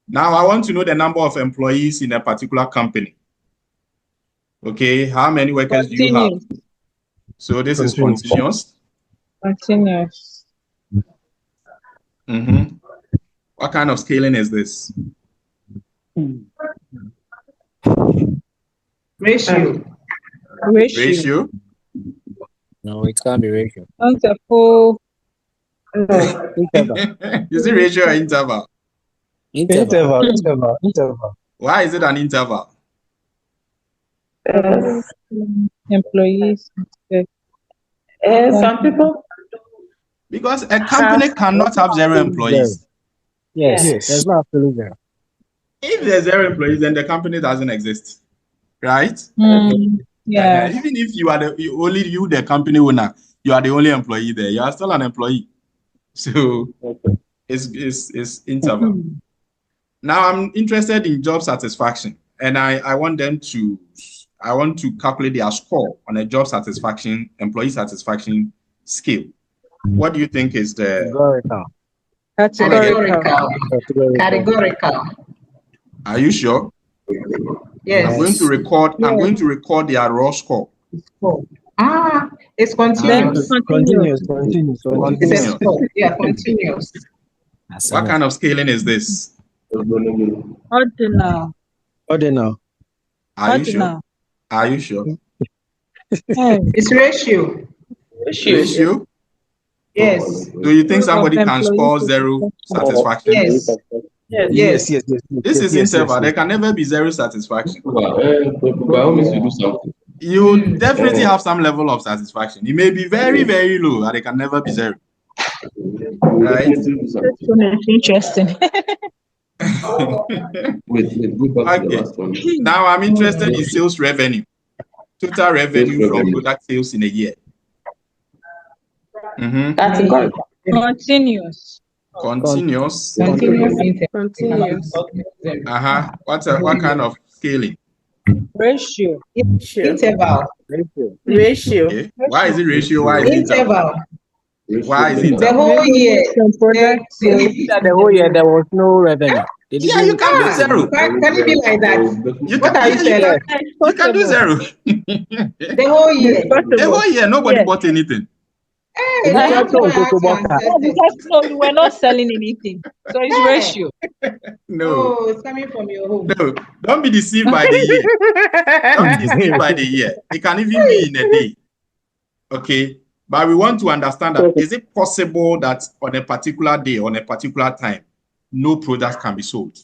Speaker 1: Now I want to know the number of employees in a particular company. Okay, how many workers do you have? So this is continuous.
Speaker 4: Continuous.
Speaker 1: What kind of scaling is this?
Speaker 10: Ratio.
Speaker 1: Ratio?
Speaker 9: No, it can't be ratio.
Speaker 4: Interval.
Speaker 1: Is it ratio or interval?
Speaker 6: Interval.
Speaker 1: Why is it an interval?
Speaker 4: Employees.
Speaker 7: Some people.
Speaker 1: Because a company cannot have 0 employees.
Speaker 9: Yes. There's no absolute zero.
Speaker 1: If there's 0 employees, then the company doesn't exist, right?
Speaker 4: Yeah.
Speaker 1: Even if you are the company owner, you are the only employee there. You are still an employee. So it's interval. Now I'm interested in job satisfaction, and I want to calculate their score on a job satisfaction, employee satisfaction scale. What do you think is the
Speaker 10: Categorical.
Speaker 1: Are you sure?
Speaker 10: Yes.
Speaker 1: I'm going to record their raw score.
Speaker 10: It's continuous.
Speaker 6: Continuous.
Speaker 10: Yeah, continuous.
Speaker 1: What kind of scaling is this?
Speaker 4: Ordinal.
Speaker 1: Are you sure? Are you sure?
Speaker 10: It's ratio.
Speaker 1: Ratio?
Speaker 10: Yes.
Speaker 1: Do you think somebody can score 0 satisfaction?
Speaker 10: Yes.
Speaker 1: This is interval. There can never be 0 satisfaction.
Speaker 3: By all means, you do something.
Speaker 1: You definitely have some level of satisfaction. It may be very, very low, and it can never be 0. Right?
Speaker 4: Interesting.
Speaker 1: Okay. Now I'm interested in sales revenue. Total revenue from product sales in a year.
Speaker 7: Categorical.
Speaker 4: Continuous.
Speaker 1: Continuous.
Speaker 8: Continuous.
Speaker 1: What kind of scaling?
Speaker 4: Ratio.
Speaker 10: Interval.
Speaker 8: Ratio.
Speaker 1: Okay. Why is it ratio? Why is it
Speaker 10: Interval.
Speaker 1: Why is it
Speaker 10: The whole year.
Speaker 9: The whole year there was no revenue.
Speaker 1: Yeah, you can do zero.
Speaker 10: Can it be like that? What are you saying?
Speaker 1: You can do zero.
Speaker 10: The whole year.
Speaker 1: The whole year, nobody bought anything.
Speaker 10: Hey, I have to ask
Speaker 4: No, because no, we're not selling anything. So it's ratio.
Speaker 1: No.
Speaker 10: Oh, it's coming from your home.
Speaker 1: No, don't be deceived by the year. Don't be deceived by the year. It can even be in a day. Okay. But we want to understand that is it possible that on a particular day, on a particular time, no product can be sold?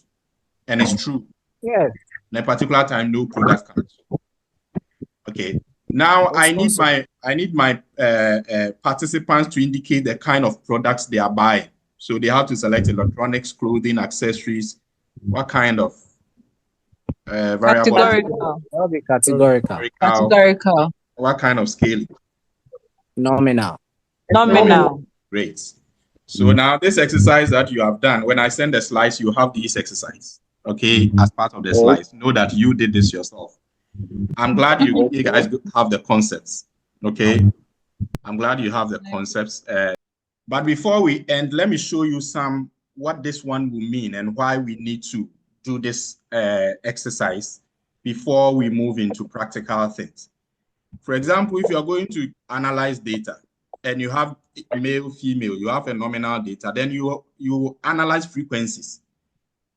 Speaker 1: And it's true.
Speaker 9: Yes.
Speaker 1: On a particular time, no product can be sold. Okay. Now I need my participants to indicate the kind of products they are buying. So they have to select electronics, clothing, accessories. What kind of variable?
Speaker 4: Categorical.
Speaker 9: That'll be categorical.
Speaker 4: Categorical.
Speaker 1: What kind of scaling?
Speaker 9: Nominal.
Speaker 1: Great. So now this exercise that you have done, when I send the slides, you have these exercise. Okay, as part of the slides. Know that you did this yourself. I'm glad you guys have the concepts. Okay. I'm glad you have the concepts. But before we end, let me show you what this one will mean and why we need to do this exercise before we move into practical things. For example, if you're going to analyze data and you have male, female, you have a nominal data, then you analyze frequencies.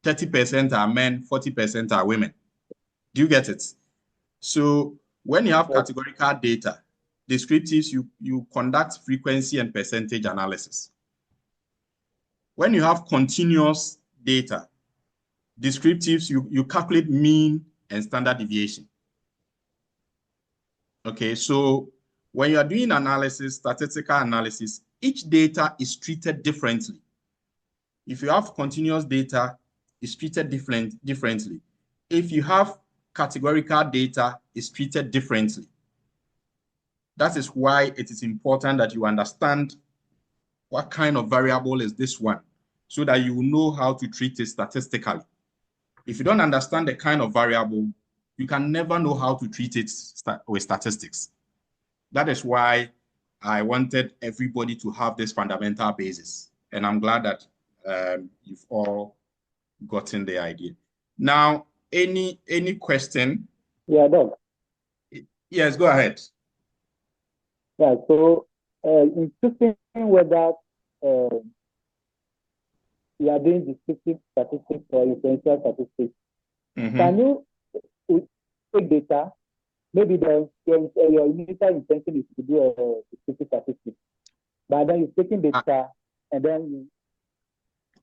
Speaker 1: 30% are men, 40% are women. Do you get it? So when you have categorical data, descriptives, you conduct frequency and percentage analysis. When you have continuous data, descriptives, you calculate mean and standard deviation. Okay, so when you are doing analysis, statistical analysis, each data is treated differently. If you have continuous data, it's treated differently. If you have categorical data, it's treated differently. That is why it is important that you understand what kind of variable is this one, so that you know how to treat it statistically. If you don't understand the kind of variable, you can never know how to treat it with statistics. That is why I wanted everybody to have this fundamental basis. And I'm glad that you've all gotten the idea. Now, any question?
Speaker 2: Yeah, Doc.
Speaker 1: Yes, go ahead.
Speaker 2: Yeah, so in choosing whether you are doing descriptive statistics or inferential statistics, can you take data? Maybe your initial intention is to do a descriptive statistics, but then you're taking data and then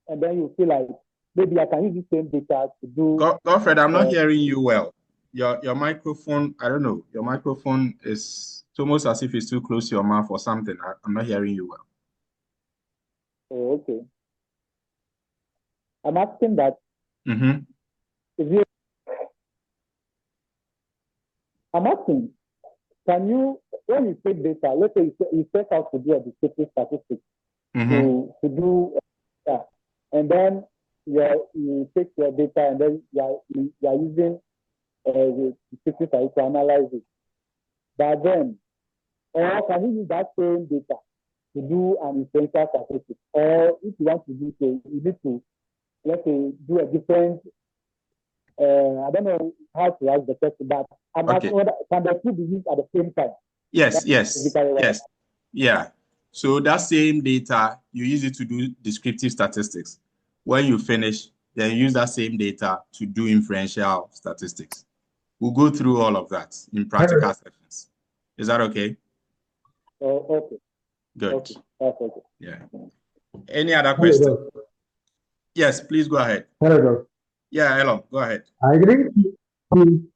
Speaker 2: you feel like maybe I can use the same data to do.
Speaker 1: Godfred, I'm not hearing you well. Your microphone, I don't know. Your microphone is almost as if it's too close to your mouth or something. I'm not hearing you well.
Speaker 2: Oh, okay. I'm asking that. I'm asking, can you, when you take data, let's say you set out to do a descriptive statistics, to do, and then you take your data and then you are using the descriptive statistics to analyze it. But then, or can you use that same data to do an inferential statistics? Or if you want to do so, you need to, let's say, do a different, I don't know how to ask the question, but I'm asking whether can the two be used at the same time?
Speaker 1: Yes. Yeah. So that same data, you use it to do descriptive statistics. When you finish, then you use that same data to do inferential statistics. We'll go through all of that in practical sessions. Is that okay?
Speaker 2: Okay.
Speaker 1: Good.
Speaker 2: Okay.
Speaker 1: Yeah. Any other questions? Yes, please go ahead.
Speaker 11: Hello.
Speaker 1: Yeah, hello. Go ahead.
Speaker 11: I think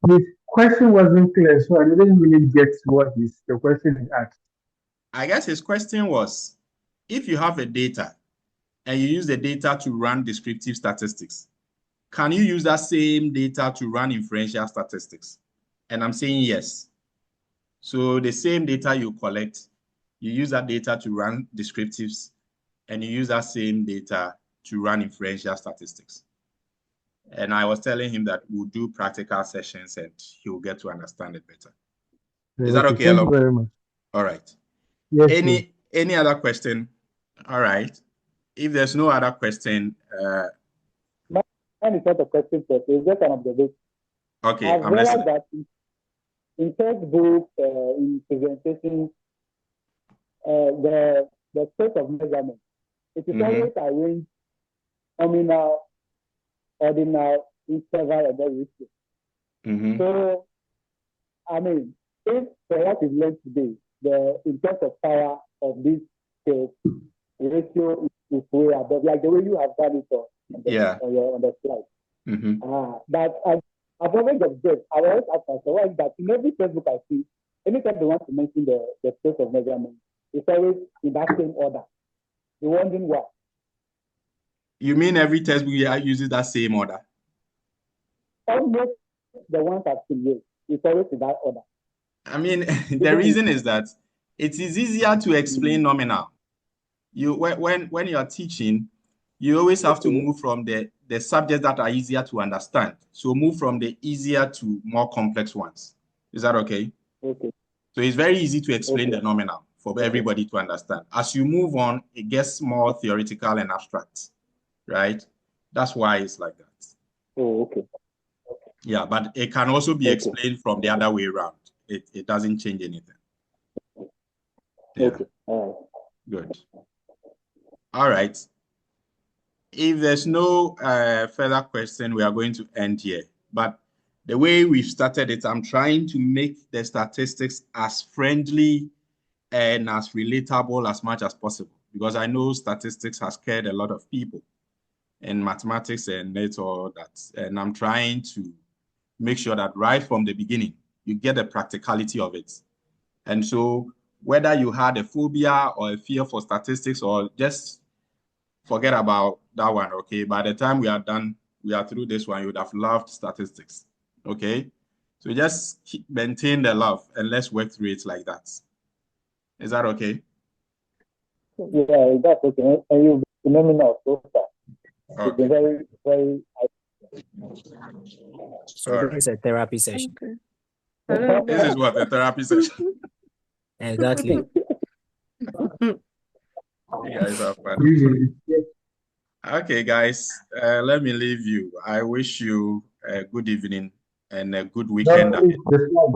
Speaker 11: his question wasn't clear, so I didn't really get what the question is asked.
Speaker 1: I guess his question was, if you have a data and you use the data to run descriptive statistics, can you use that same data to run inferential statistics? And I'm saying yes. So the same data you collect, you use that data to run descriptives, and you use that same data to run inferential statistics. And I was telling him that we'll do practical sessions and he'll get to understand it better. Is that okay,
Speaker 11: Thank
Speaker 1: Elo?
Speaker 11: you very much.
Speaker 1: All right.
Speaker 11: Yes,
Speaker 1: any other question? All right. If there's no other question,
Speaker 2: mine is not a question, sir. It's just an observation.
Speaker 1: Okay,
Speaker 2: I've realized that in textbooks, in presentations, the space of measurement, it is always arranged nominal, ordinal, interval, and then ratio. So, I mean, if what is learned today, in terms of power of this case, ratio is way above, like the way you have done it on the slide. But I've always observed, I always ask myself that in every textbook I see, anytime they want to mention the space of measurement, it's always in that same order. You're wondering why?
Speaker 1: You mean every textbook uses that same order?
Speaker 2: Almost the ones I've seen, yes, it's always in that order.
Speaker 1: I mean, the reason is that it is easier to explain nominal. When you are teaching, you always have to move from the subjects that are easier to understand. So move from the easier to more complex ones. Is that okay?
Speaker 2: Okay.
Speaker 1: So it's very easy to explain the nominal for everybody to understand. As you move on, it gets more theoretical and abstract, right? That's why it's like that.
Speaker 2: Oh, okay.
Speaker 1: Yeah, but it can also be explained from the other way around. It doesn't change anything. Yeah.
Speaker 2: Okay.
Speaker 1: Good. All right. If there's no further question, we are going to end here. But the way we've started it, I'm trying to make the statistics as friendly and as relatable as much as possible, because I know statistics has scared a lot of people, and mathematics and all that. And I'm trying to make sure that right from the beginning, you get the practicality of it. And so whether you had a phobia or a fear for statistics, or just forget about that one, okay? By the time we are done, we are through this one, you would have loved statistics, okay? So just maintain the love and let's work through it like that. Is that okay?
Speaker 2: Yeah, that's okay. And you've been nominal so far. Okay. It's been very, very.
Speaker 9: So this is a therapy session.
Speaker 1: Okay. This is what, a therapy session?
Speaker 9: Exactly.
Speaker 1: You guys are fun. Okay, guys, let me leave you. I wish you a good evening and a good weekend.